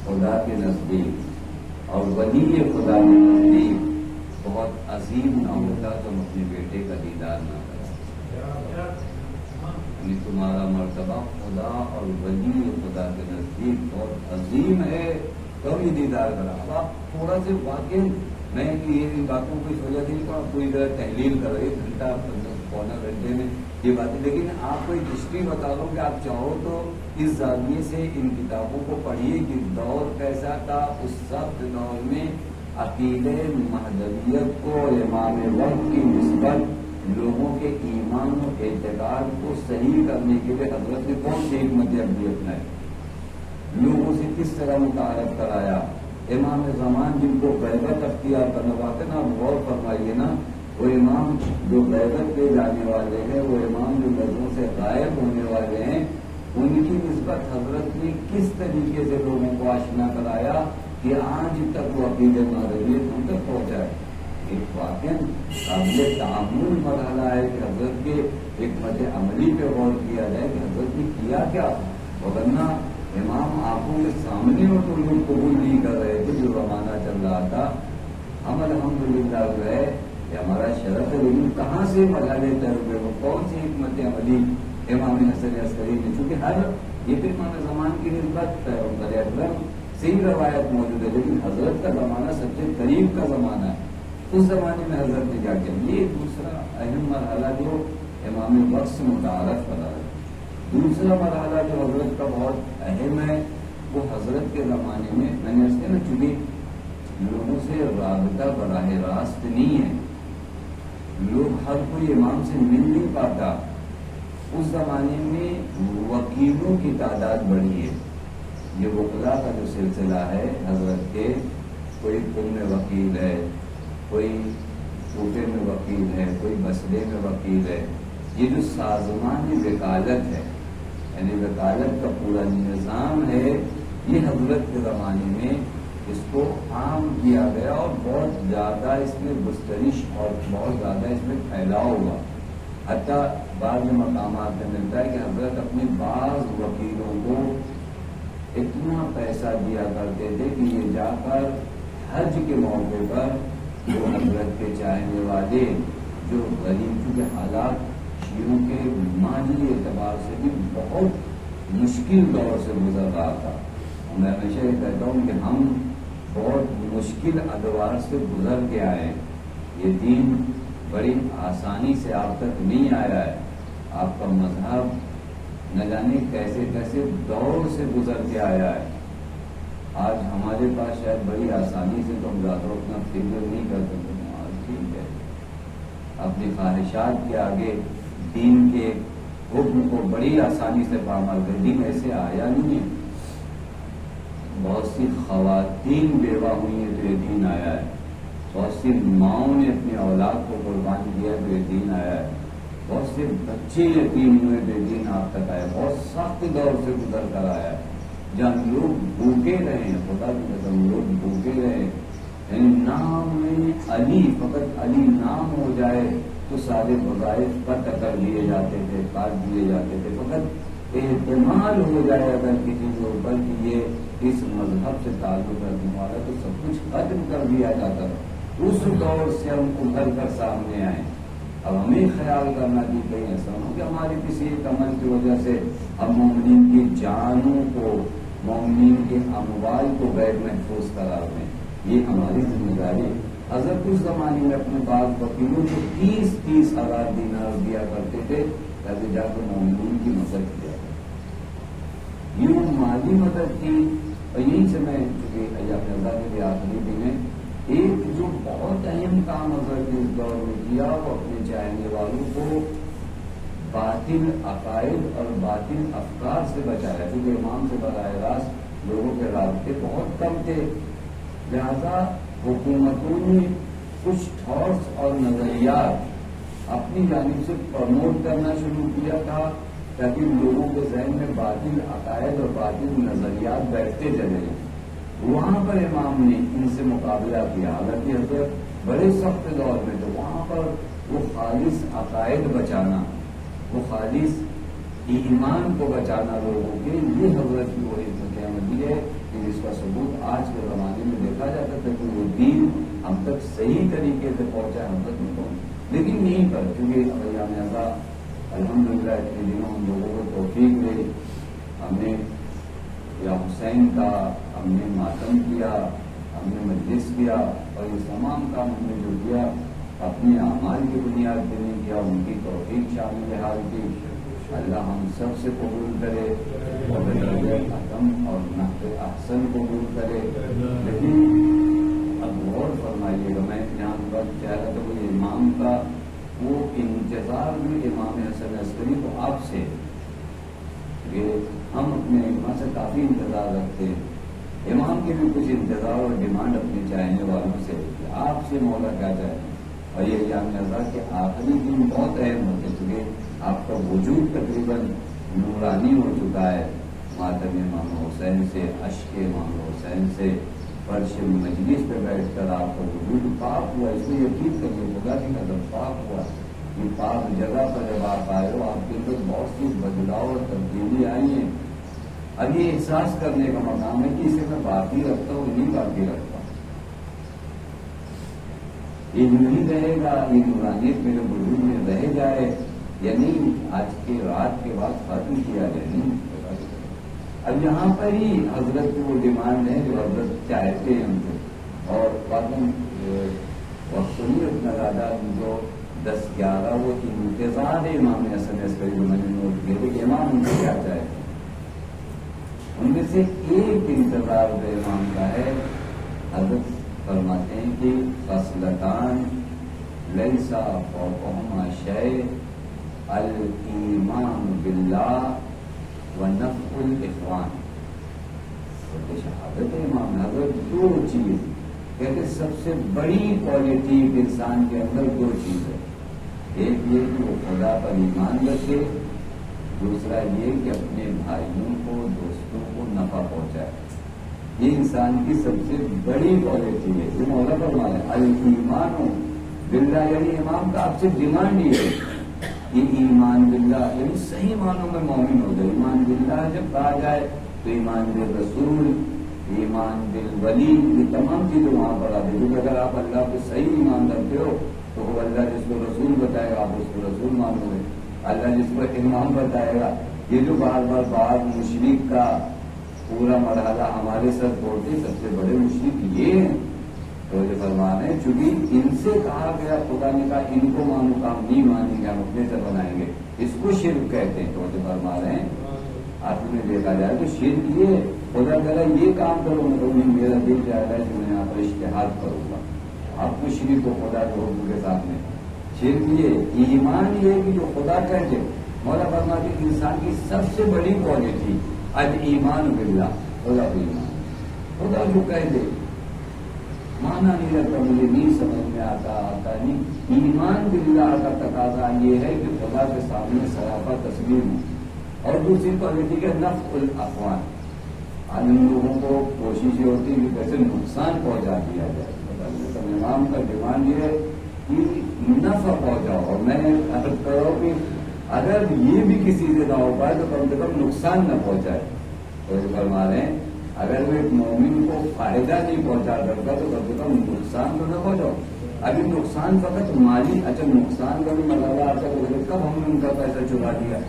خدا کے نزدیک اور ولی خدا کے نزدیک بہت عظیم نہ ہوتا تو ہم اپنے بیٹے کا دیدار نہ کریں. یعنی تمہارا مرتبہ خدا اور ولی خدا کے نزدیک بہت عظیم ہے تو بھی دیدار کرا. اب آپ تھوڑا سے واقع میں کہ ان باتوں کو اس وجہ سے نہیں کہ پوری طرح تحلیل کرو، 1 گھنٹہ 15 گھنٹے میں یہ باتیں، لیکن آپ کو ایک ہسٹری بتا دو کہ آپ چاہو تو اس زاویے سے ان کتابوں کو پڑھیے کہ دور کیسا تھا. اس سخت دور میں عقیدے مہدویت کو اور امام وقت کی نسبت لوگوں کے ایمان و اعتقاد کو صحیح کرنے کے لیے حضرت نے کون سی حکمت عملی اپنائی، لوگوں سے کس طرح متعارف کرایا. امام زمان جن کو بیعت اختیار کرنا واقع نا، غور فرمائیے نا، وہ امام جو بیعت پہ جانے والے ہیں، وہ امام جو نظروں سے غائب ہونے والے ہیں، ان کی نسبت حضرت نے کس طریقے سے لوگوں کو آشنا کرایا کہ آج تک وہ عقیدہ مہدویت ان تک پہنچا ہے. ایک واقعہ قابل تعامل مرحلہ ہے کہ حضرت کے حکمت عملی پہ غور کیا جائے کہ حضرت نے کیا کیا. وغیرہ امام آنکھوں کے سامنے اور تو لوگ قبول نہیں کر رہے تھے جو زمانہ چل رہا تھا. ہم الحمدللہ جو ہے یہ ہمارا شرف ہے، لیکن کہاں سے مرحلے طے ہوئے، وہ کون سی حکمت عملی امام حسن عسکری نے، چونکہ ہر یہ پھر امام زمان کی نسبت پیغمبر اکرم سے ہی روایت موجود ہے، لیکن حضرت کا زمانہ سب سے قریب کا زمانہ ہے. اس زمانے میں حضرت نے کیا کیا. یہ دوسرا اہم مرحلہ جو امام وقت سے متعارف کرا ہے. دوسرا مرحلہ جو حضرت کا بہت اہم ہے وہ حضرت کے زمانے میں نے اس کے نا چونکہ لوگوں سے رابطہ براہ راست نہیں ہے، لوگ ہر کوئی امام سے مل نہیں پاتا. اس زمانے میں وکیلوں کی تعداد بڑھی ہے. یہ وکلا کا جو سلسلہ ہے حضرت کے، کوئی قم میں وکیل ہے، کوئی کوفے میں وکیل ہے، کوئی بصرے میں وکیل ہے. یہ جو سازمان وکالت ہے، یعنی وکالت کا پورا نظام ہے، یہ حضرت کے زمانے میں اس کو عام کیا گیا اور بہت زیادہ اس میں گسترش اور بہت زیادہ اس میں پھیلاؤ ہوا. حتیٰ بعض مقامات میں ملتا ہے کہ حضرت اپنے بعض وکیلوں کو اتنا پیسہ دیا کرتے تھے کہ یہ جا کر حج کے موقع پر جو حضرت کے چاہنے والے جو غریب، کیونکہ حالات شیعوں کے مالی اعتبار سے بھی بہت مشکل دور سے گزر رہا تھا. میں ہمیشہ یہ کہتا ہوں کہ ہم بہت مشکل ادوار سے گزر کے آئے. یہ دین بڑی آسانی سے آپ تک نہیں آیا ہے. آپ کا مذہب نہ جانے کیسے کیسے دور سے گزر کے آیا ہے. آج ہمارے پاس شاید بڑی آسانی سے تو ہم زیادہ اتنا فکر نہیں کر سکتے. ٹھیک ہے، اپنی خواہشات کے آگے دین کے حکم کو بڑی آسانی سے پامال کر. دین ایسے آیا نہیں ہے. بہت سی خواتین بیوہ ہوئی ہیں تو یہ دین آیا ہے. بہت سی ماؤں نے اپنی اولاد کو قربان کیا تو یہ دین آیا ہے. بہت سے بچے یتیم ہوئے بے دین آپ تک آئے، بہت سخت دور سے گزر کر آیا، جہاں لوگ بھوکے رہے، خدا کی قسم لوگ بھوکے رہے، یعنی نام میں علی، فقط علی نام ہو جائے تو سارے وظائف پر کر لیے جاتے تھے، کاٹ دیے جاتے تھے، فقط احتمال ہو جائے اگر کسی کے اوپر کہ یہ اس مذہب سے تعلق رکھنے والا تو سب کچھ ختم کر دیا جاتا تھا۔ اس دور سے ہم ابھر کر سامنے آئے، اب ہمیں خیال کرنا کہ کہیں ایسا ہو کہ ہماری کسی ایک عمل کی وجہ سے ہم مومنین کی جانوں کو، مومنین کے اموال کو غیر محفوظ قرار دیں، یہ ہماری ذمہ داری۔ حضرت اس زمانے میں اپنے بعض وکیلوں کو 30,000 دینار دیا کرتے تھے تاکہ جا کر مومنین کی مدد کیا جائے۔ یہ مالی مدد کی، اور یہیں سے میں چونکہ ایام رضا کے لیے آخری دن ہے، ایک جو بہت اہم کام حضرت نے اس دور میں کیا وہ اپنے چاہنے والوں کو باطل عقائد اور باطل افکار سے بچایا، کیونکہ امام سے براہ راست لوگوں کے رابطے بہت کم تھے، لہذا حکومتوں نے کچھ تھاٹس اور نظریات اپنی جانب سے پروموٹ کرنا شروع کیا تھا تاکہ لوگوں کے ذہن میں باطل عقائد اور باطل نظریات بیٹھتے چلے جائیں۔ وہاں پر امام نے ان سے مقابلہ کیا، حالانکہ حضرت بڑے سخت دور میں تو وہاں پر وہ خالص عقائد بچانا، وہ خالص ایمان کو بچانا لوگوں کے، یہ حضرت کی وہ عزت احمدی ہے کہ جس کا ثبوت آج کے زمانے میں دیکھا جاتا تھا کہ وہ دین ہم تک صحیح طریقے سے پہنچا، ہم تک نہیں پہنچا، لیکن یہیں پر چونکہ ایام رضا الحمدللہ اتنے دنوں ہم لوگوں کو توفیق دے، ہم نے یا حسین کا ہم نے ماتم کیا، ہم نے مجلس کیا، اور یہ تمام کام ہم نے جو کیا اپنے اعمال کی بنیاد پہ نہیں کیا، ان کی توفیق شامل حال کی۔ اللہ ہم سب سے قبول کرے اور ختم اور نقد احسن قبول کرے۔ لیکن اب غور فرمائیے گا، میں یہاں وقت چاہ رہا تھا کہ امام کا وہ انتظار بھی امام حسن عسکری کو آپ سے، کہ ہم اپنے امام سے کافی انتظار رکھتے ہیں، امام کے بھی کچھ انتظار اور ڈیمانڈ اپنے چاہنے والوں سے کہ آپ سے مولا کیا چاہتے ہیں، اور یہ ایام رضا کے آخری دن بہت اہم ہوتے چکے، آپ کا وجود تقریباً نورانی ہو چکا ہے، ماتم امام حسین سے، اشک امام حسین سے، فرش مجلس پہ بیٹھ کر آپ کا وجود پاک ہوا، اس میں یقین کریے خدا کی قدم پاک ہوا، یہ پاک جگہ پر جب آپ آئے ہو آپ کے اندر بہت سی بدلاؤ اور تبدیلی آئی ہیں۔ اب یہ احساس کرنے کا مقام ہے کہ اسے میں باقی رکھتا ہوں نہیں باقی رکھتا ہوں، یہ نہیں رہے گا، یہ نورانیت میرے وجود میں رہ جائے یا نہیں، آج کے رات کے بعد ختم کیا جائے نہیں۔ اب یہاں پر ہی حضرت کی وہ ڈیمانڈ ہے جو حضرت چاہتے ہیں ہم کو، اور باقی وقت نہیں اتنا زیادہ، جو 10-11 وہ انتظار ہے امام حسن عسکری جو میں نے نوٹ کیا کہ امام ان سے کیا چاہتے ہیں، ان میں سے ایک انتظار جو امام کا ہے، حضرت فرماتے ہیں کہ خصلتان لیسا فوقہما شیء الایمان باللہ ونفع الاخوان۔ شہادت امام حضرت دو چیز کہتے سب سے بڑی کوالٹی انسان کے اندر دو چیز ہے، ایک یہ کہ وہ خدا پر ایمان رکھے، دوسرا یہ کہ اپنے بھائیوں کو دوستوں کو نفع پہنچائے، یہ انسان کی سب سے بڑی کوالٹی ہے۔ یہ مولا فرما ہے الایمان باللہ، یعنی امام کا آپ سے ڈیمانڈ یہ ہے یہ ایمان باللہ، یعنی صحیح معنوں میں مومن ہو جائے۔ ایمان باللہ جب کہا جائے تو ایمان بالرسول، ایمان بالولی، یہ تمام چیزیں وہاں پر آتی ہیں، کیونکہ اگر آپ اللہ کو صحیح ایمان رکھتے ہو تو وہ اللہ جس کو رسول بتائے گا آپ اس کو رسول مانو گے، اللہ جس کو امام بتائے گا۔ یہ جو بار بار بات مشرک کا پورا مرحلہ ہمارے سر پڑتے، سب سے بڑے مشرک یہ ہیں، تو یہ فرمان ہے چونکہ ان سے کہا گیا، خدا نے کہا ان کو مانو، کام نہیں مانیں گے ہم اپنے سے بنائیں گے، اس کو شرک کہتے ہیں۔ تو یہ فرما رہے ہیں آپ نے دیکھا جائے تو شرک یہ خدا کہا یہ کام کرو، مطلب میرا دل جائے گا کہ میں یہاں پر اشتہاد کروں گا، آپ کو شرک کو خدا کے حکم کے سامنے، شرک یہ ایمان یہ کہ جو خدا کہتے، مولا فرماتے کہ انسان کی سب سے بڑی کوالٹی الایمان باللہ، خدا کو ایمان، خدا جو کہہ دے معنی نہیں رکھتا، مجھے نہیں سمجھ میں آتا نہیں۔ ایمان باللہ کا تقاضا یہ ہے کہ خدا کے سامنے سراپا تسلیم ہو۔ اور دوسری کوالٹی ہے نفع الاخوان۔ آج ان لوگوں کو کوشش یہ ہوتی ہے کہ کیسے نقصان پہنچا دیا جائے۔ امام کا ڈیمانڈ یہ ہے کہ نفع پہنچاؤ، اور میں عرض کرو کہ اگر یہ بھی کسی سے نہ ہو پائے تو کم سے کم نقصان نہ پہنچائے۔ تو یہ فرما رہے ہیں اگر وہ ایک مومن کو فائدہ نہیں پہنچا کرتا تو کم سے کم نقصان تو نہ پہنچاؤ۔ ابھی نقصان فقط مالی، اچھا نقصان کا بھی مرحلہ آتا ہے، کب ہم نے ان کا پیسہ چرا دیا؟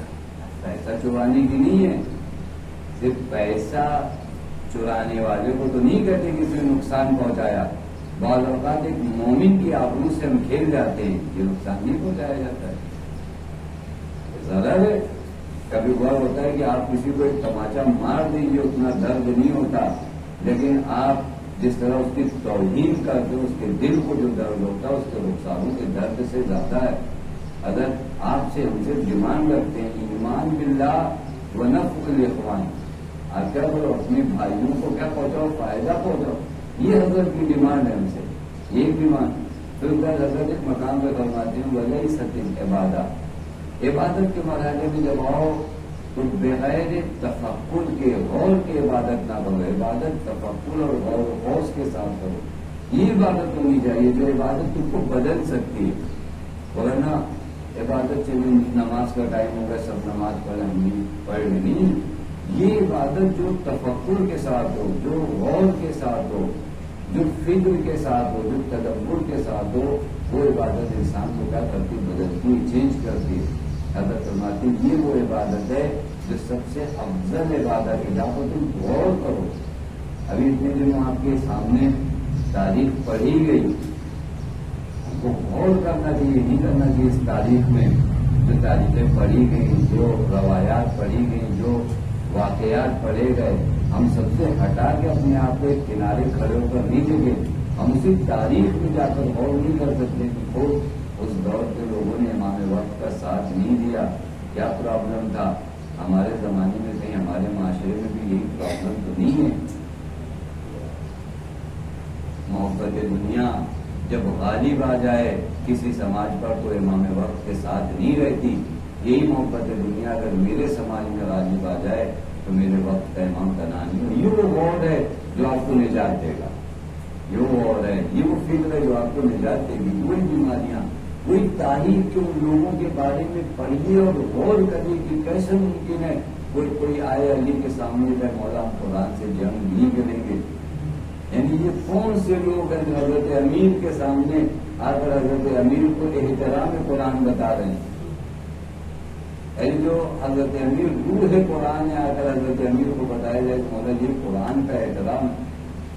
پیسہ چرانے کی نہیں ہے، صرف پیسہ چرانے والے کو تو نہیں کہتے کہ اس نے نقصان پہنچایا۔ بعض اوقات ایک مومن کی آبرو سے ہم کھیل جاتے ہیں، یہ نقصان نہیں پہنچایا جاتا ہے، ضرر ہے۔ کبھی غور ہوتا ہے کہ آپ کسی کو ایک تماچا مار دیجیے، اتنا درد نہیں ہوتا، لیکن آپ جس طرح اس کی توہین کرتے اس کے دل کو جو درد ہوتا ہے اس کے رخساروں کے درد سے زیادہ ہے۔ اگر آپ سے ہم سے ڈیمانڈ رکھتے ہیں ایمان باللہ و نفع الاخوان، آپ کیا کرو اپنے بھائیوں کو کیا پہنچاؤ؟ فائدہ پہنچاؤ۔ یہ حضرت کی ڈیمانڈ ہے ہم سے، یہ ڈیمانڈ۔ پھر حضرت ایک مقام پہ فرماتے ہیں ولیست عبادت، عبادت کے مرحلے میں جب آؤ تو بغیر تفکر کے غور کے عبادت نہ کرو، عبادت تفکر اور غور و خوض کے ساتھ کرو۔ یہ عبادت ہونی چاہیے جو عبادت تم کو بدل سکتی ہے، ورنہ عبادت سے نماز کا ٹائم ہوگا سب نماز پڑھ نہیں۔ یہ عبادت جو تفکر کے ساتھ ہو، جو غور کے ساتھ ہو، جو فکر کے ساتھ ہو، جو تدبر کے ساتھ ہو، وہ عبادت انسان کو کیا کرتی؟ بدلتی، چینج کرتی ہے۔ حضرت فرماتی یہ وہ عبادت ہے جو سب سے افضل عبادت ہے، جہاں پر تم غور کرو۔ ابھی اتنے دنوں آپ کے سامنے تاریخ پڑھی گئی، ہم کو غور کرنا چاہیے، نہیں کرنا چاہیے اس تاریخ میں جو تاریخیں پڑھی گئیں، جو روایات پڑھی گئیں، جو واقعات پڑھے گئے، ہم سب سے ہٹا کے اپنے آپ کو ایک کنارے کھڑے ہو کر نہیں دیکھیں۔ ہم اسی تاریخ میں جا کر غور نہیں کر سکتے کہ خود اس دور کے لوگوں نے امام وقت کا ساتھ نہیں دیا، کیا پرابلم تھا؟ ہمارے زمانے میں کہیں ہمارے معاشرے میں بھی یہی پرابلم تو نہیں ہے؟ محبت دنیا جب غالب آ جائے کسی سماج پر تو امام وقت کے ساتھ نہیں رہتی۔ یہی محبت دنیا اگر میرے سماج میں غالب آ جائے تو میرے وقت کا امام کا نام نہیں۔ یہ وہ غور ہے جو آپ کو نجات دے گا، یہ وہ غور ہے، یہ وہ فکر ہے جو آپ کو نجات دے گی۔ کوئی بیماریاں، کوئی تاریخ کے ان لوگوں کے بارے میں پڑھیے اور غور کریے کہ کیسے ممکن ہے کوئی آئے علی کے سامنے کہ مولا قرآن سے جنگ نہیں کریں گے۔ یعنی یہ کون سے لوگ ہیں جو حضرت امیر کے سامنے آ کر حضرت امیر کو احترام قرآن بتا رہے ہیں؟ جو حضرت امیر روح قرآن ہے، آ کر حضرت امیر کو بتایا جائے کہ مولا جی قرآن کا احترام،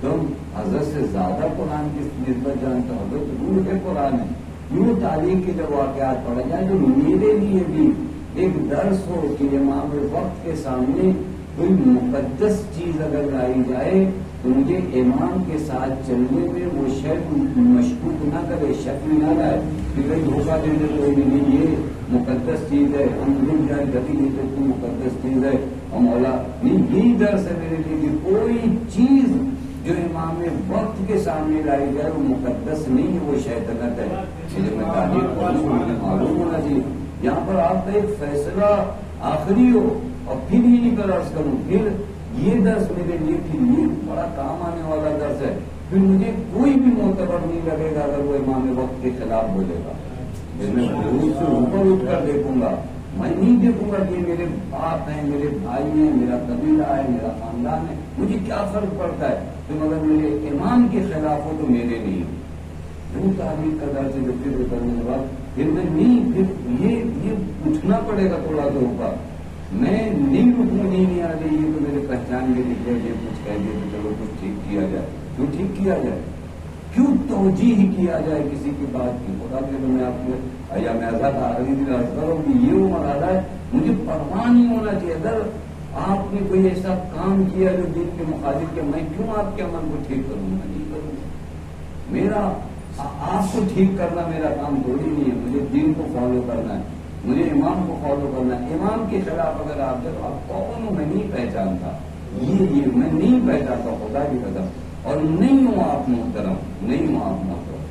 تم حضرت سے زیادہ قرآن کی نسبت جانتے ہو، حضرت روح قرآن ہے۔ یوں تاریخ کے جب واقعات پڑھے جائیں تو میرے لیے بھی ایک درس ہو کہ امام وقت کے سامنے کوئی مقدس چیز اگر لائی جائے تو مجھے امام کے ساتھ چلنے میں وہ شک مشکوک نہ کرے، شک نہ لائے کہ کہیں دھوکہ دے دے کوئی نہیں، یہ مقدس چیز ہے، ہم رک جائیں کبھی نہیں تو مقدس چیز ہے اور مولا نہیں۔ یہی درس ہے میرے لیے کہ کوئی چیز جو امام وقت کے سامنے لائی جائے وہ مقدس نہیں ہے، وہ شیطنت ہے۔ مجھے میں تعلیم کروں، مجھے معلوم ہونا چاہیے یہاں پر آپ کا ایک فیصلہ آخری ہو، اور پھر یہی پر عرض کروں، پھر یہ درس میرے لیے پھر یہ بڑا کام آنے والا درس ہے۔ پھر مجھے کوئی بھی معتبر نہیں لگے گا اگر وہ امام وقت کے خلاف بولے گا، میں ضرور سے اوپر اٹھ کر دیکھوں گا۔ میں نہیں دیکھوں گا کہ میرے باپ ہیں، میرے بھائی ہیں، میرا قبیلہ ہے، میرا خاندان ہے، مجھے کیا فرق پڑتا ہے؟ تو مگر میرے امام کے خلاف ہو تو میرے لیے جو تعریف کا درس جو فکر کرنے کے بعد پھر میں نہیں، پھر یہ اٹھنا پڑے گا تھوڑا سا اوپر۔ میں نہیں رکوں، نہیں آ رہی یہ تو میرے پہچان کے لیے کچھ کہہ دیا تو چلو کچھ ٹھیک کیا جائے، کیوں ٹھیک کیا جائے، کیوں توجیہ کیا جائے کسی کی بات کی؟ خدا کے تو میں آپ کو یا میں آزاد آخری دن عرض کروں کہ یہ وہ مرحلہ ہے، مجھے پرواہ نہیں ہونا چاہیے اگر آپ نے کوئی ایسا کام کیا جو دین کے مخالف کیا، میں کیوں آپ کے عمل کو ٹھیک کروں گا؟ نہیں کروں گا۔ میرا آپ کو ٹھیک کرنا میرا کام تھوڑی نہیں ہے، مجھے دین کو فالو کرنا ہے، مجھے امام کو فالو کرنا ہے۔ امام کے خلاف اگر آپ جب آپ کون ہو میں نہیں پہچانتا، یہ میں نہیں پہچانتا، خدا کی قسم اور نہیں ہو آپ محترم، نہیں ہو آپ محترم.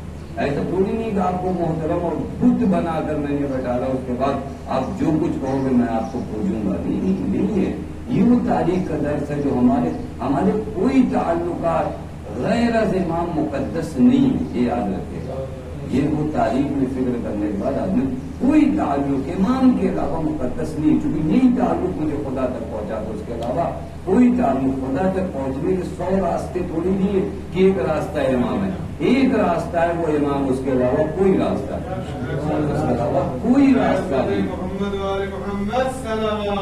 ایسا تھوڑی نہیں کہ آپ کو محترم اور بت بنا کر میں نے بیٹھالا، اس کے بعد آپ جو کچھ کہو گے میں آپ کو پوجوں گا. نہیں ہے. یہ وہ تاریخ کا درس ہے جو ہمارے کوئی تعلقات غیر از امام مقدس نہیں ہے. یہ یاد رکھے گا. یہ وہ تاریخ میں فکر کرنے کے بعد آدمی کوئی تعلق امام کے علاوہ مقدس نہیں، چونکہ یہی تعلق مجھے خدا تک پہنچا تو اس کے علاوہ کوئی تعلق. خدا تک پہنچنے کے 100 راستے تھوڑی نہیں ہے کہ ایک راستہ امام ہے. ایک راستہ ہے وہ امام، اس کے علاوہ کوئی راستہ نہیں، اس کے علاوہ کوئی راستہ نہیں. محمد وآل محمد صلی اللہ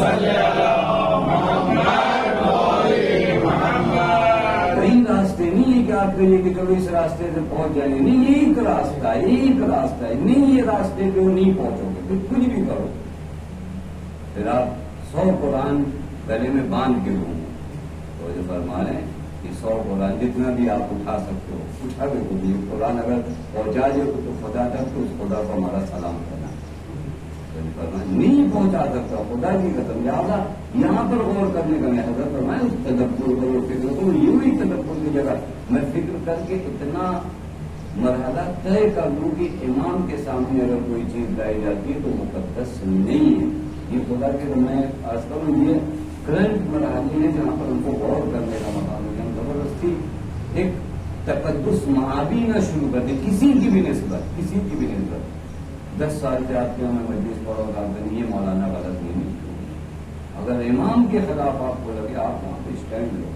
علیہ کئی راستے نہیں ہے کہ آپ کہیے کہ چلو اس راستے سے پہنچ جائیں گے. نہیں، ایک راستہ ہے، ایک راستہ ہے. نہیں، یہ راستے پہ نہیں پہنچو گے پھر کچھ بھی کرو. پھر آپ 100 قرآن گلے میں باندھ کے ہوں تو جو فرما رہے ہیں کہ 100 قرآن جتنا بھی آپ اٹھا سکتے ہو اٹھا کے خود. یہ قرآن اگر پہنچا دے تو خدا تک تو اس خدا کو ہمارا سلام کرنا. نہیں پہنچا سکتا خدا کی قسم. لہٰذا یہاں پر غور کرنے کا میں حضرت فرمایا اس تدبر کرو، فکر کرو. یہی تدبر کی جگہ میں فکر کر کے اتنا مرحلہ طے کر لوں کہ امام کے سامنے اگر کوئی چیز لائی جاتی ہے تو مقدس نہیں ہے. یہ خدا کے میں آج کروں یہ کرنٹ مرحلے ہیں جہاں پر ان کو غور کرنے کا مقام ہے. ہم زبردستی ایک تقدس معابی نہ شروع کر دیں کسی کی بھی نسبت. 10 سال سے آپ کے ہمیں مجلس پڑھو گا یہ مولانا غلط نہیں. اگر امام کے خلاف آپ کو لگے آپ وہاں پہ اسٹینڈ لو،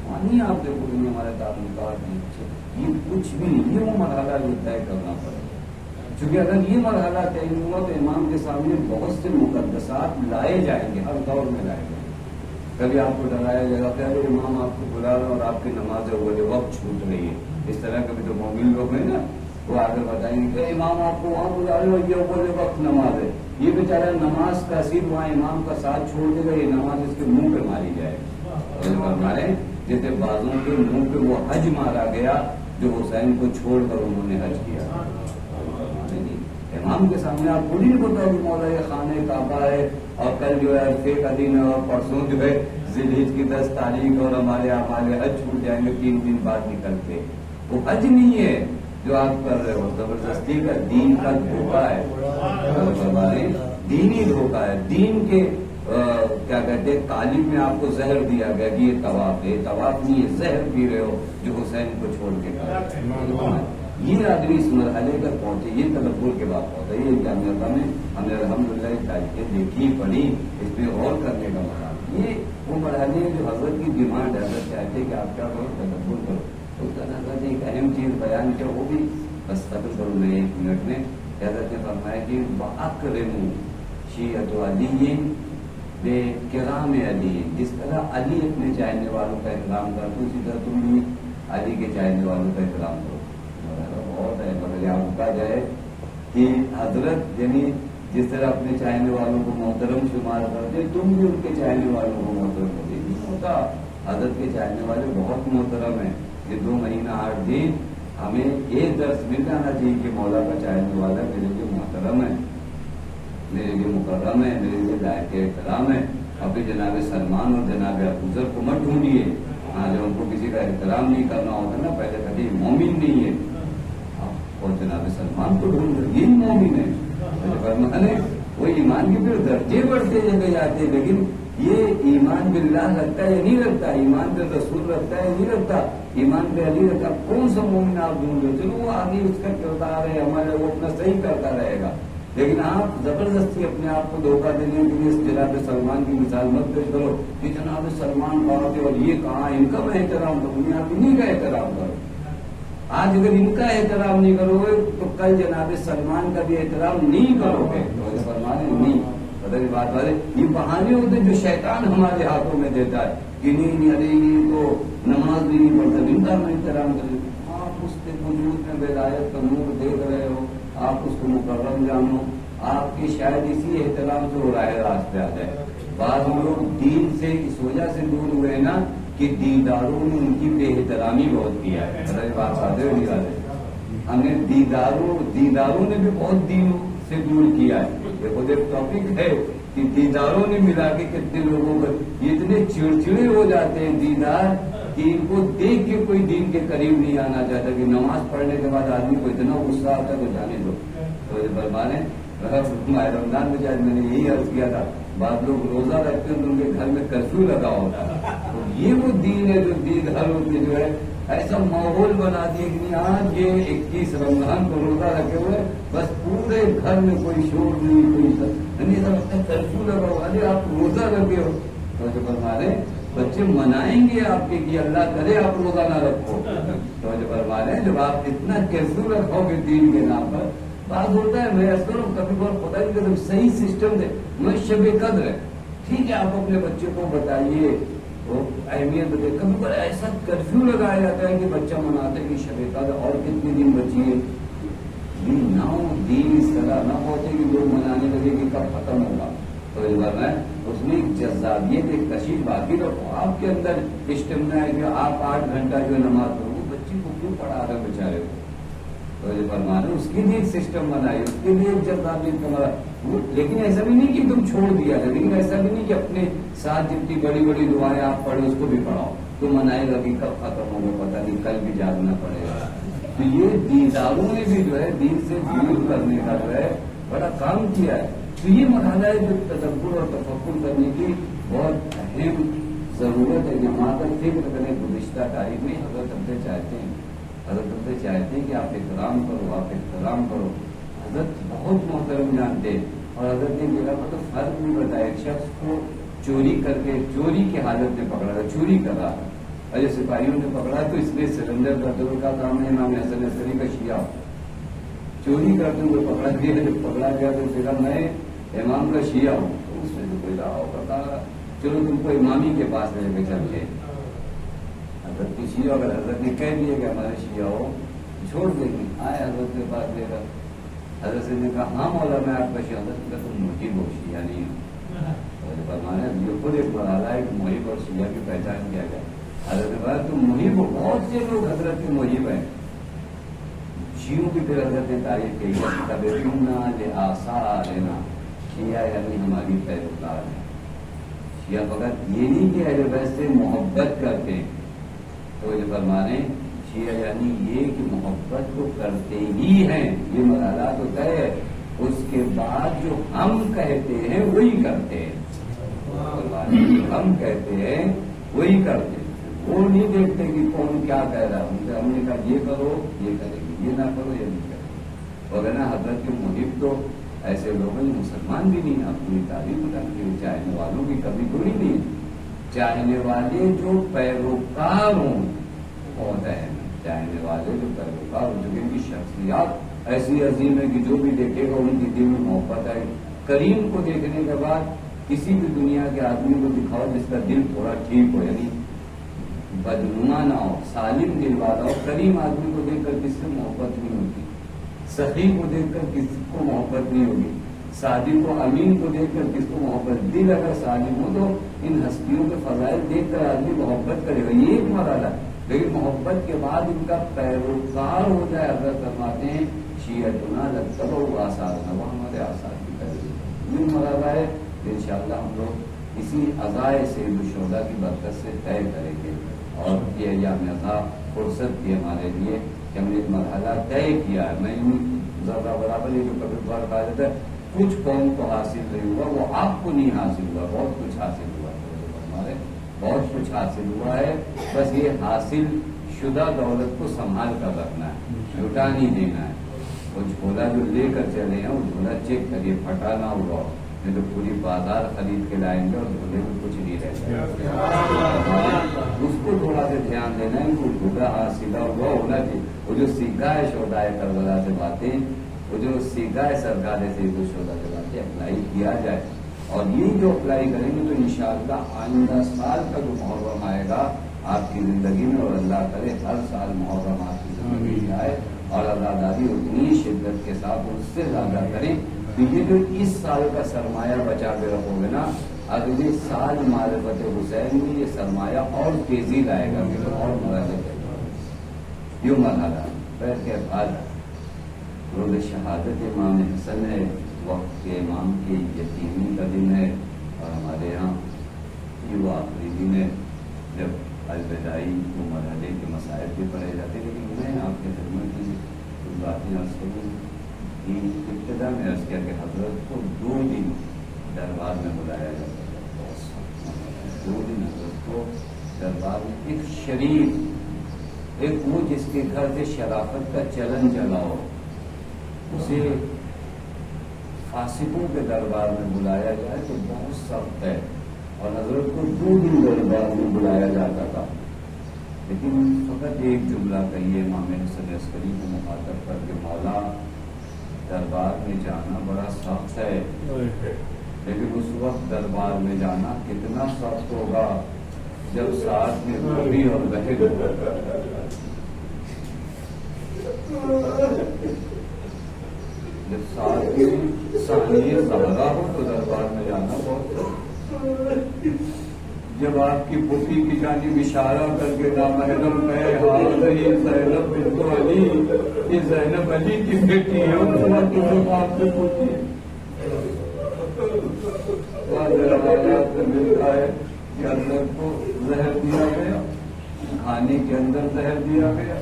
وہاں نہیں آپ دیکھو گے ہمارے تعلقات نہیں اچھے. یہ کچھ بھی نہیں. یہ وہ مرحلہ جو طے کرنا پڑے گا. چونکہ اگر یہ مرحلہ طے نہیں ہوا تو امام کے سامنے بہت سے مقدسات لائے جائیں گے، ہر دور میں لائے جائیں گے. کبھی آپ کو ڈرایا جائے گا کہ ارے امام آپ کو بلا رہا اور آپ کی نماز وقت چھوٹ رہی ہے. اس طرح کبھی تو مومن لوگ ہیں نا وہ آگے بتائیں گے کہ امام آپ کو وہاں بلا رہے اور یہ اول وقت نماز ہے. یہ بیچارہ نماز کا صرف وہاں امام کا ساتھ چھوڑ دے گا، یہ نماز اس کے منہ پہ ماری جائے. ہمارے جیسے بازوں کے منہ پہ وہ حج مارا گیا جو حسین کو چھوڑ کر انہوں نے حج کیا. امام کے سامنے آپ تھوڑی نہیں بتاؤ کہ مولا یہ خانہ کعبہ ہے اور کل جو ہے فیک دن اور پرسوں جو ہے ذی الحجہ کی 10 تاریخ اور ہمارے حج چھوٹ جائیں گے 3 دن بعد نکلتے. وہ حج نہیں ہے جو آپ کر رہے ہو. زبردستی کا دین کا دھوکہ ہے، دینی دھوکہ ہے. دین کے کیا کہتے ہیں قالب میں آپ کو زہر دیا گیا کہ یہ طواف ہے. طواف نہیں ہے، زہر پی رہے ہو جو حسین کو چھوڑ کے کہا. یہ آدمی اس مرحلے تک پہنچے، یہ تدبر کے بعد پہنچا. یہ جامعہ میں ہم نے الحمدللہ تاریخیں دیکھی پڑھی، اس پہ غور کرنے کا مقام. یہ وہ مرحلے جو حضرت کی ڈیمانڈ ہے، حضرت چاہتے کہ آپ کیا کرو تدبر کرو. تو حضرت نے ایک اہم چیز بیان کیا، وہ بھی بس قدر کروں میں 1 منٹ میں. حضرت نے فرمایا کہ وَأَكْرِمُ شِيعَةُ عَلِيٍّ بِكِرَامِ عَلِيٍّ. جس طرح علی اپنے چاہنے والوں کا احترام کرتے اسی طرح تم بھی علی کے چاہنے والوں کا احترام کرو. بہت ہے مگر یہاں کہا جائے کہ حضرت یعنی جس طرح اپنے چاہنے والوں کو محترم شمار کرتے تم بھی ان کے چاہنے والوں کو محترم کرتے. نہیں ہوتا. حضرت کے چاہنے والے بہت محترم ہیں. یہ 2 مہینہ 8 دن ہمیں یہ درس مل جانا چاہیے کہ مولا کا چاہنے والا میرے لیے محترم ہے، میرے لیے مکرم ہے، میرے لیے لائق احترام ہے. ابھی جناب سلمان اور جناب ابوذر کو مت ڈھونڈیے. ہاں جب ان کو کسی کا احترام نہیں کرنا ہوتا نا پہلے کبھی مومن نہیں ہے. اور جناب سلمان کو ڈھونڈ یہ مومن ہے. فرمانے وہ ایمان کے پھر درجے بڑھتے چلے جاتے. لیکن یہ ایمان باللہ رکھتا ہے یا نہیں رکھتا، ایمان پہ رسول رکھتا ہے یا نہیں رکھتا، ایمان پہ علی رکھتا. کون سا مومن آپ ڈھونڈ رہے؟ چلو وہ آگے اس کا کردار ہے ہمارا، وہ اپنا صحیح کرتا رہے گا. لیکن آپ زبردستی اپنے آپ کو دھوکہ دینے کے لیے جناب سلمان کی مثال مت پیش کرو کہ جناب سلمان بات ہے اور یہ کہاں ان کا میں احترام کروں. میں آپ انہیں کا احترام کرو. آج اگر ان کا احترام نہیں کرو گے تو کل جناب سلمان کا بھی احترام نہیں کرو گے. تو سلمان نہیں بدل بات والے یہ بہانے ہوتے جو شیطان ہمارے ہاتھوں میں دیتا ہے کہ نہیں ارے یہ تو نماز بھی نہیں پڑھتا، ان کا میں احترام کریں. آپ اس کے وجود میں ولایت کا نور دیکھ رہے ہو، آپ اس کو مکرم جانو. آپ کے شاید اسی احترام سے وہ راہ راست پہ آ جائے. بعض لوگ دین سے اس وجہ سے دور ہوئے نا کہ دینداروں نے ان کی بے احترامی بہت کیا ہے. بات آتے ہوئے نہیں ہمیں دینداروں نے بھی بہت دین سے دور کیا ہے. یہ خود ایک ٹاپک ہے کہ دیداروں نے ملا کے کتنے لوگوں کو یہ اتنے چڑچڑے ہو جاتے ہیں دیدار کہ ان کو دیکھ کے کوئی دین کے قریب نہیں آنا چاہتا، کہ نماز پڑھنے کے بعد آدمی کو اتنا غصہ آتا ہے تو جانے دو. تو برمانے رمضان میں شاید میں نے یہی عرض کیا تھا، بعض لوگ روزہ رکھتے ہیں تو ان کے گھر میں کرفیو لگا ہوتا ہے. تو یہ وہ دین ہے جو دین ہر میں جو ہے ایسا ماحول بنا دیا کہ نہیں آج یہ 21 رمضان کو روزہ رکھے ہوئے بس پورے گھر میں کوئی شور نہیں، کوئی کرفیو لگا ہوا. ارے آپ روزہ رکھے ہو تو جو فرمانے بچے منائیں گے آپ کے کہ اللہ کرے آپ روزہ نہ رکھو. تو جو فرمانے جب آپ اتنا کرفیو رکھو گے دین کے نام پر، بات ہوتا ہے میں ایسا کبھی بار پتا نہیں کہ صحیح سسٹم دے میں شب قدر ہے ٹھیک ہے، آپ اپنے بچے کو بتائیے وہ اہمیت دے. کبھی بار ایسا کرفیو لگایا جاتا ہے کہ بچہ مناتا ہے کہ شب قدر اور کتنے دن بچی ہے، دین نہ ہو، دین اس طرح نہ پہنچے کہ لوگ منانے لگے کہ کب ختم ہوگا. تو یہ بات ہے اس میں ایک جذابیت ایک کشش باقی رکھو. آپ کے اندر اسٹیمنا ہے کہ آپ 8 گھنٹہ جو نماز پڑھو، بچی کو کیوں پڑھا رہے بیچارے کو. تو یہ فرمانے اس کے لیے ایک سسٹم بنائے، اس کے لیے ایک جذابیت بنا. لیکن ایسا بھی نہیں کہ تم چھوڑ دیا ہے، لیکن ایسا بھی نہیں کہ اپنے ساتھ جتنی بڑی بڑی دعائیں آپ پڑھو اس کو بھی پڑھاؤ تو منائے گا کہ کب ختم ہوگا پتہ نہیں، کل بھی جاگنا پڑے گا. تو یہ دینداروں نے بھی جو ہے دین سے دور کرنے کا جو ہے بڑا کام کیا ہے. تو یہ مرحلہ ہے جو تدبر اور تفکر کرنے کی بہت اہم ضرورت ہے. جہاں تک فکر کریں گزشتہ تاریخ میں حضرت حضرت چاہتے ہیں کہ آپ احترام کرو، آپ احترام کرو. حضرت بہت محترم جانتے اور حضرت نے جگہ پر تو فرق نہیں بتایا. ایک شخص کو چوری کر کے چوری کی حالت میں پکڑا تھا، چوری کر رہا تھا، اور جب سپاہیوں نے پکڑا تو اس لیے سلنڈر کا دور کا کام ہے، امام حسن عسکری کا شیعہ چوری کرتے ہوئے پکڑا گیا. جب پکڑا گیا تو پھر میں امام کا شیعہ ہوں. تو اس میں جو کوئی رہا ہوتا تھا چلو تم کو امامی کے پاس لے کے چلے. حضرت کی شیعہ اگر حضرت نے کہہ دیا کہ ہمارے شیعہ ہو چھوڑ دیں گے، آئے حضرت کے پاس لے کر. حضرت نے کہا ہاں مولا میں آپ کا شیعہ. حضرت کا تم محب ہو، شیعہ نہیں ہو. فرمانا یہ خود ایک مرحلہ ہے کہ محب اور شیعہ کی پہچان کیا جائے. حضرت نے کہا تم محب ہو. بہت سے لوگ حضرت کے محب ہیں. شیعوں کی پھر حضرت نے تعریف کی تبعنا لآثارنا، شیعہ یعنی ہماری پیروکار ہے. شیعہ فقط یہ نہیں کہ اہل بیت سے محبت کرتے ہیں، تو یہ فرمانے شیعہ یعنی یہ کہ محبت کو کرتے ہی ہیں. یہ مرحلہ تو طے ہے. اس کے بعد جو ہم کہتے ہیں وہی کرتے ہیں. ہم کہتے ہیں وہی کرتے ہیں. وہ نہیں دیکھتے کہ کون کیا کہہ رہا ہے. ہم نے کہا یہ کرو یہ کرے گی، یہ نہ کرو یہ نہیں کرے. وغیرہ حضرت کے محب تو ایسے لوگ ہیں مسلمان بھی نہیں. آپ پوری تعریف کرتے ہیں چاہنے والوں کی کبھی کوئی نہیں. چاہنے والے جو پیروکار ہوں ہوتا ہے، چاہنے والے جو پیروکار ہو چکے ان کی شخصیات ایسی عظیم ہے کہ جو بھی دیکھے گا ان کی دل میں محبت ہے. کریم کو دیکھنے کے بعد کسی بھی دنیا کے آدمی کو دکھاؤ جس کا دل تھوڑا ٹھیک ہو، یعنی بدنما نہ ہو، سالم دل والا ہو. کریم آدمی کو دیکھ کر کس سے محبت نہیں ہوتی، سخی کو دیکھ کر کس کو محبت نہیں ہوگی، صادق و امین کو دیکھ کر کس کو محبت. دل اگر سالم ہو تو ان ہستیوں کے فضائل دیکھ کر آدمی محبت کرے گا. یہ ایک مرحلہ ہے. لیکن محبت کے بعد ان کا پیروکار ہو جائے. حضرت فرماتے ہیں شیعتنا لتبعوا آثارنا، وہ ہمارے آثار کی پیروی. یہ مرحلہ ہے. انشاءاللہ ہم لوگ اسی عزائے سید الشہداء کی برکت سے طے کریں گے. اور یہ ایام عزا فرصت کی ہمارے لیے کہ ہم نے ایک مرحلہ طے کیا ہے. میں زیادہ برابر یہ جو کبھی بار کہا جاتا ہے کچھ قوم کو حاصل نہیں ہوا، وہ آپ کو نہیں حاصل ہوا، بہت کچھ حاصل ہوا. ہمارے بہت کچھ حاصل ہوا ہے. بس یہ حاصل شدہ دولت کو سنبھال کر رکھنا ہے، لٹا نہیں دینا ہے. وہ جھولا جو لے کر چلے ہیں وہ جھولا چیک کریے پھٹا نہ ہوا، نہیں تو پوری بازار خرید کے لائیں گے اور جھولے میں کچھ نہیں رہتا. اس کو تھوڑا سا دھیان دینا ہے کہ وہ جھولا حاصلہ ہوا ہونا چاہیے. وہ جو سیکھا ہے شہدائے کربلا سے باتیں، وہ جو سیکھا ہے سرکار سید الشہداء سے باتیں اپلائی کیا جائے. اور یہ جو اپلائی کریں گے تو انشاءاللہ آئندہ سال کا جو محرم آئے گا آپ کی زندگی میں، اور اللہ کرے ہر سال محرم آپ کی زندگی میں آئے اور عزاداری اتنی شدت کے ساتھ اس سے زیادہ کریں. تو یہ جو اس سال کا سرمایہ بچا کے رکھو گے نا، اگلے سال معرفت حسین میں یہ سرمایہ اور تیزی لائے گا کہ اور مرحلہ یوں مرحلہ پیر کے بعد روز شہادت امام حسن ہے. وقت کے امام کی یتیمی کا دن ہے اور ہمارے یہاں یہ وہ آخری دن ہے جب الوداعی کو مرحلے کے مسائل بھی پڑھے جاتے ہیں. لیکن میں آپ کے خدمت کی کچھ باتیں عرض کروں. ابتدا میں عرض کیا کہ حضرت کو 2 دن دربار میں بلایا جاتا ہے. 2 دن حضرت کو دربار میں ایک شریف، ایک وہ جس کے گھر سے شرافت کا چلن چلا ہو، اسے فاسقوں کے دربار میں بلایا جائے تو بہت سخت ہے. اور حضرت کو 2 دن دربار میں بلایا جاتا تھا. لیکن فقط ایک جملہ کہیے امام حسن عسکری کو مخاطب کر کے، مولا دربار میں جانا بڑا سخت ہے، لیکن اس وقت دربار میں جانا کتنا سخت ہوگا جب ساتھ میں روبی اور بہن جب ساتھ میں ثانیہ زہرا ہو تو دربار میں جانا بہت. جب آپ کی پوتی کی جانب اشارہ کر کے نامحرم کہے ہاں نہیں زینب بنت علی، یہ زینب علی کی بیٹی ہے، اس وقت تم آپ سے پوچھیے. روایات میں ملتا ہے کہ حضرت کو زہر دیا گیا، کھانے کے اندر زہر دیا گیا.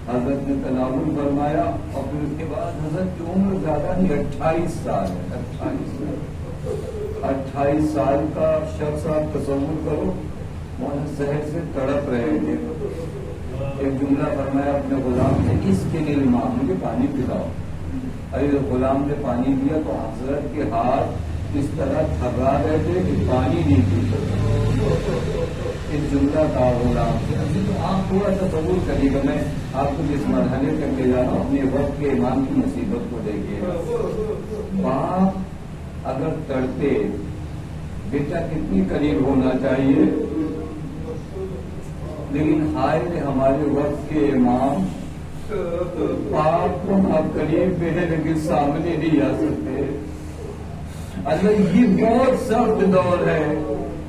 حضرت نے تناول فرمایا اور پھر اس کے بعد حضرت کی عمر زیادہ نہیں، 28 سال ہے. 28 سال کا شخص آپ تصور کرو، مولانا زہر سے تڑپ رہے تھے. ایک جملہ فرمایا اپنے غلام سے، اس کے لیے امام مجھے پانی پلاؤ. ارے غلام نے پانی دیا تو حضرت کے ہاتھ اس طرح تھرا رہے تھے کہ پانی نہیں پی سکتے. ایک جملہ تھا غلام سے. آپ تھوڑا تصور کریے گا، میں آپ کو جس مرحلے تک لے جا رہا ہوں اپنے وقت کے امام کی مصیبت کو دیکھیے. باپ اگر تڑپے، بیٹا کتنی قریب ہونا چاہیے، لیکن ہائے ہمارے وقت کے امام باپ کو آپ قریب بیٹھے لیکن سامنے نہیں آ سکتے. اچھا یہ بہت سخت دور ہے.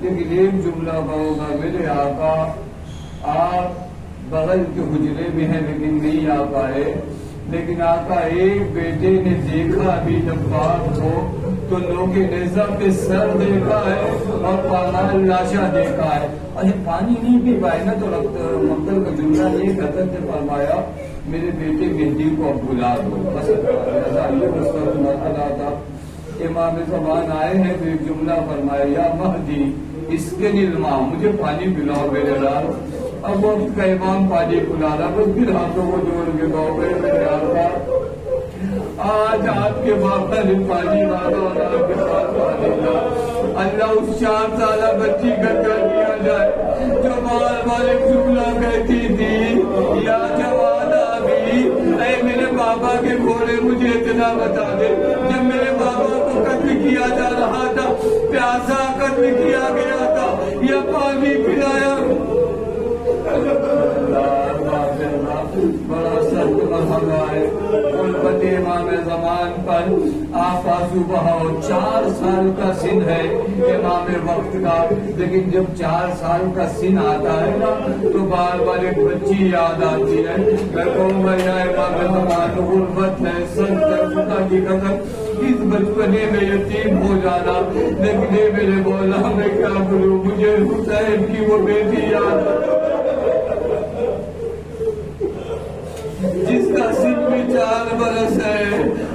لیکن ایک جملہ کہوں گا، میرے آقا آپ بغل کے حجرے میں ہیں لیکن نہیں آ پائے. لیکن آقا ایک بیٹے نے دیکھا ابھی جب باپ ہو تو لوگ نیزہ پہ سر دیکھا ہے اور پامال لاشا دیکھا ہے. اچھا پانی نہیں پی پائے نا تو مقدر کا جملہ یہ حضرت نے فرمایا میرے بیٹے مہدی کو اب بلا دو. بس یہ مرحلہ تھا. امام زمان آئے ہیں تو ایک جملہ فرمایا یا مہدی اس کے نلما، مجھے پانی پلاؤ میرے لال. اب وہ کا امام پانی پلا رہا، بس پھر ہاتھوں کو جوڑ کے کہو گے میرے آقا آج آپ کے بابا نے پانی مانگا اور آپ کے پاس پانی تھا. اللہ اس 4 سالہ بچی کا کر دیا جائے جو بار بار ایک جملہ کہتی تھی یا جوان ابھی، اے میرے بابا کے گھوڑے مجھے اتنا بتا دے جب میرے بابا کو قتل کیا جا رہا تھا، پیاسا قتل کیا گیا تھا یا پانی پلایا. بڑا سخت مرحلہ ہے. غربت امام زمان پر آپ آنسو بہاؤ. 4 سال کا سن ہے امام وقت کا، لیکن جب 4 سال کا سن آتا ہے نا تو بار بار ایک بچی یاد آتی ہے. میں کہوں گا یا امام زمان غربت ہے، سخت ہے، خدا کی قسم اس بچپنے میں یتیم ہو جانا. لیکن میرے مولا میں کیا کروں، مجھے حسین کی وہ بیٹی یاد جس کا سن بھی 4 برس ہے.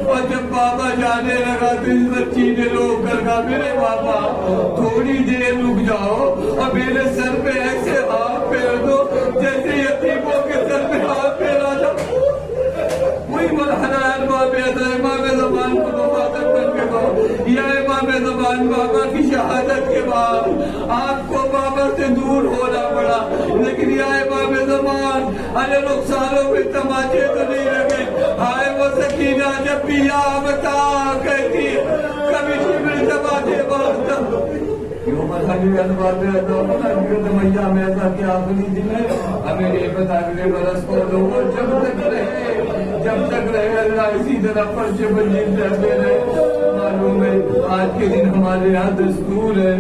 اور جب بابا جانے لگا تو اس بچی نے روک کر کہا میرے بابا تھوڑی دیر رک جاؤ اور میرے سر پہ ایسے ہاتھ پھیر دو جیسے یتیموں کے سر پہ ہاتھ پھیرا تھا. وہی مرحلہ امام زمان کو مخاطب کر کے کہو یا امام زمان بابا کی شہادت کے بعد آپ کو بابا سے دور ہونا پڑا، لیکن یا امام زمان ارے رخساروں پہ تماچے تو نہیں لگے. آئے وہ سکینہ جب بھی یا بتا کہتی کبھی شبر تماچے بارتا کیوں مرحلی انوار پہ رہتا ہوں نا کیوں دمیا میں ایسا کہ آخری دن ہے ہمیں یہ بتا اگلے برس کو لوگوں جب تک رہے اللہ اسی طرح پرچے بنجین کرتے رہے. معلوم ہے آج کے دن ہمارے یہاں دستور ہے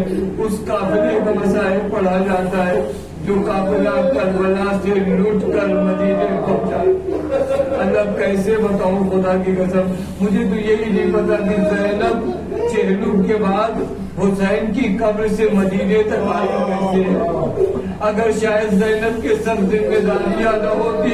اس قافلے کا مسائل پڑھا جاتا ہے جو قافلہ کربلا سے لوٹ کر مدینے پہنچا. اللہ کیسے بتاؤں خدا کی قسم، مجھے تو یہی نہیں پتا کہ زینب چہلم کے بعد حسین کی قبر سے مدینے تک آئی کیسے۔ اگر شاید زینب کے سب ذمہ داریاں نہ ہوتی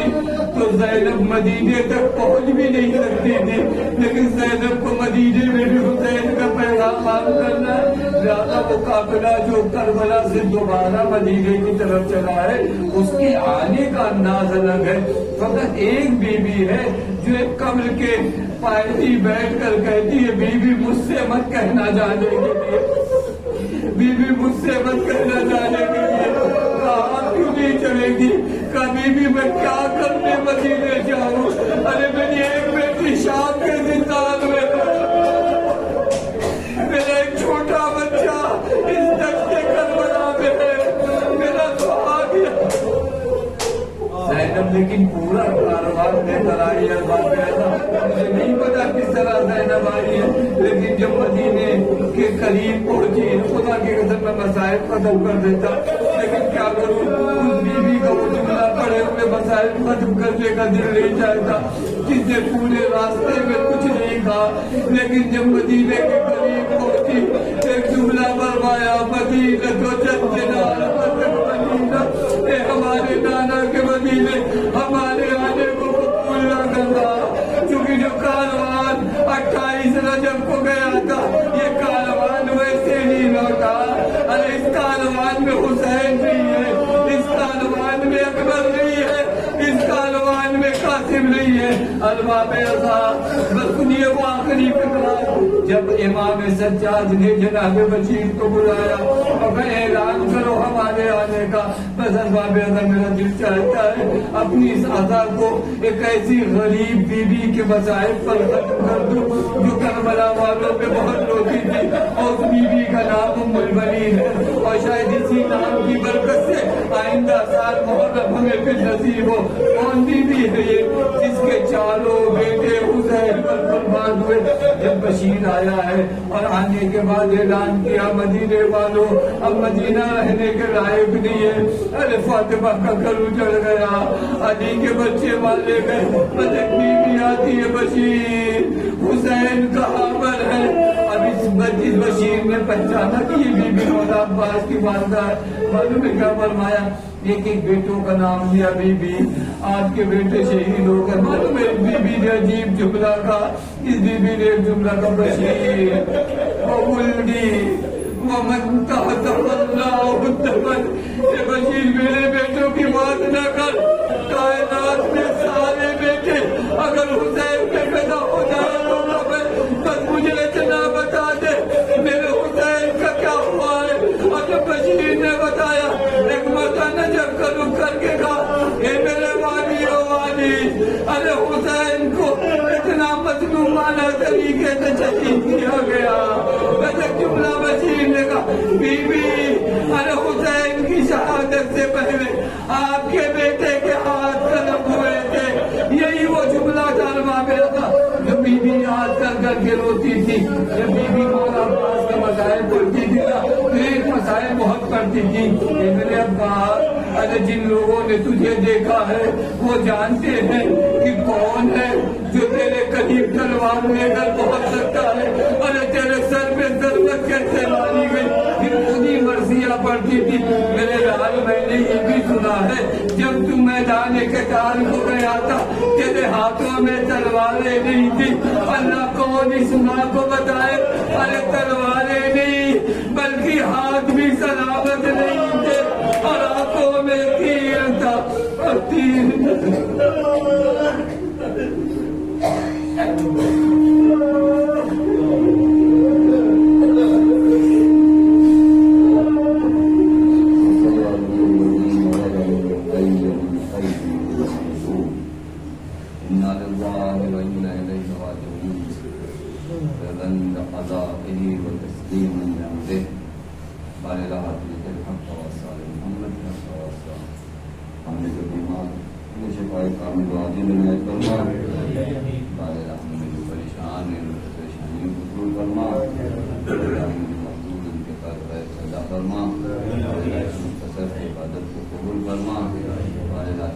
تو زینب مدینے تک پہنچ بھی نہیں سکتی تھی، لیکن زینب کو مدینے میں بھی حسین کا پیغام عام کرنا ہے، لہٰذا وہ قافلہ جو کربلا سے دوبارہ مدینے کی طرف چلا ہے اس کی آنے کا انداز الگ ہے۔ فقط ایک بیوی ہے جو ایک قبر کے پائیدی بیٹھ کر کہتی ہے بی بی مجھ سے مت کہنا جانے کے لیے، بی بی مجھ سے مت کہنا جانے کے لیے، کہاں کیوں نہیں چلے گی، کبھی بھی میں کیا کرنے مدینے جاؤں، ارے میری ایک بیٹی شام کے زندان میں، میرا ایک چھوٹا بچہ اس دشت کربلا میں ہے، میرا تو آ گیا۔ زینب لیکن پورا کاروبار لے کر آئی ہے، مجھے نہیں پتا کس طرح زینب آئی ہے، لیکن جب مدینے کے قریب پہنچی خدا کی قسم میں مسائل ختم کر دیتا، لیکن کیا کروں، اس بیوی کا وہ جملہ پڑے ہوئے مسائل ختم کرنے کا دل نہیں چاہتا، جس نے پورے راستے میں کچھ نہیں کہا، لیکن جب مدینے کے قریب پہنچی ایک جملہ فرمایا مدینہ تو جنتنا مدینہ، اے ہمارے نانا کے مدینے ہمارے آنے کو قبول نہ کرنا، چونکہ جو کاروان 28 رجب کو گیا تھا یہ کاروان ویسے نہیں لوٹا، ارے اس کاروان میں حسین نہیں ہے، اس کاروان میں اکبر نہیں ہے، اس کاروان میں قاسم نہیں ہے۔ الباب بس سنیے وہ آخری فکرہ، جب امام سجاد نے جناب بشیر کو بلایا اور اعلان کرو ہمارے آنے کا، بس الباب میرا دل چاہتا ہے اپنی اس عطا کو ایک ایسی غریب بیوی کے مسائل پر ختم کر دوں جو کربلا والوں پہ بہت روتی تھی، اور اس بیوی کا نام ام المنین ہے، اور شاید اسی نام کی برکت سے آئندہ سال محرم ہمیں پھر نصیب ہو۔ کون بیوی ہے یہ جس کے چاروں بیٹے حسین پر قربان ہوئے؟ جب بشیر آیا ہے اور آنے کے بعد اعلان کیا مدینے والوں اب مدینہ رہنے کے لائق نہیں ہے، ارے فاطمہ کا گلو چڑھ گیا، علی کے بچے والے گئے، ایک بیوی آتی ہے بشیر حسین کہاں پر ہے؟ اب اس بشیر نے پہچانا کہ یہ بی بی مولا عباس کی والدہ ہے، معلوم ہے کیا فرمایا؟ ایک ایک بیٹوں کا نام لیا بی بی، آپ کے بیٹے شہید ہو گئے، معلوم ہے بی بی نے عجیب جملہ کہا، اس بی بی نے ایک جملہ کا بشیر وولدی ومن تحت اللہ الدفن، اے بشیر میرے بیٹوں کی بات نہ کر، کائنات میں سارے بیٹے اگر حسین پہ پیدا ہو جائے تو بس مجھے اتنا بتا دے میرے حسین کا کیا ہوا ہے۔ اور جب بشیر نے بتایا ایک مرتبہ نظر کر کے کہا اے میرے والی و والی، ارے حسین کو اتنا مظلومانہ طریقے سے شہید کیا گیا۔ بس ایک جملہ بشیر نے کہا بی بی ارے حسین کی شہادت سے پہلے آپ کے بیٹے کے ہاتھ قلم ہوئے تھے، یہی وہ جملہ ڈالوا میرا تھا جو بی بی یاد کر کے روتی تھی۔ جب بی بی مولا عباس کا مسائل بولتی تھی نا تو ایک مسائل بہت کرتی تھی کہ میرے عباس ارے جن لوگوں نے تجھے دیکھا ہے وہ جانتے ہیں کہ کون ہے جو تیرے قریب تلوار لے کر پہنچ سکتا ہے، ارے تیرے سر پہ ضرورت کیسے ماری گئی، پھر خودی مرثیہ پڑتی تھی۔ میرے لال میں نے یہ بھی سنا ہے جب تو میدان قتال کو گیا تھا تیرے ہاتھوں میں تلواریں نہیں تھی، اللہ کون اس ماں کو بتائے ارے تلواریں نہیں بلکہ ہاتھ بھی سلامت نہیں تھے اور آنکھوں میں تیر تھا اور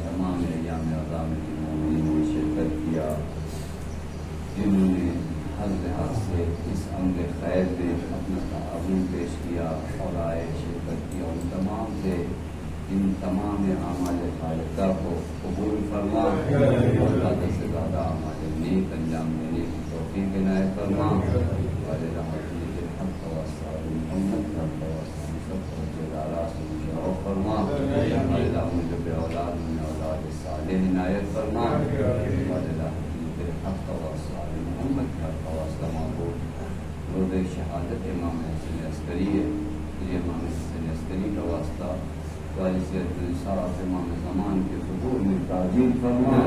تمام ایام اعظام کی مومنین شرکت کی جنہوں نے ہر لحاظ سے اس امر خیر میں اپنا تعاون پیش کیا اور آئے شرکت کیا، ان تمام سے ان تمام اعمال خالقہ کو قبول فرما اور زیادہ سے زیادہ اعمال نیک انجام دینے کی توفیق عنایت فرما، والے رحمت کے حق و اصحاب محمد کا توسل سب کو جلالہ سے شرف فرما، والے مجھے بے اولاد میں اولاد صالح عنایت فرما، والے رحمت کے حق و اصحاب محمد کا توسل محبوب روز شہادت امام حسن عسکری ہے، یہ امام حسن عسکری کا واسطہ وارث الانصاف امام زمان کے ظہور میں تعجیل فرما،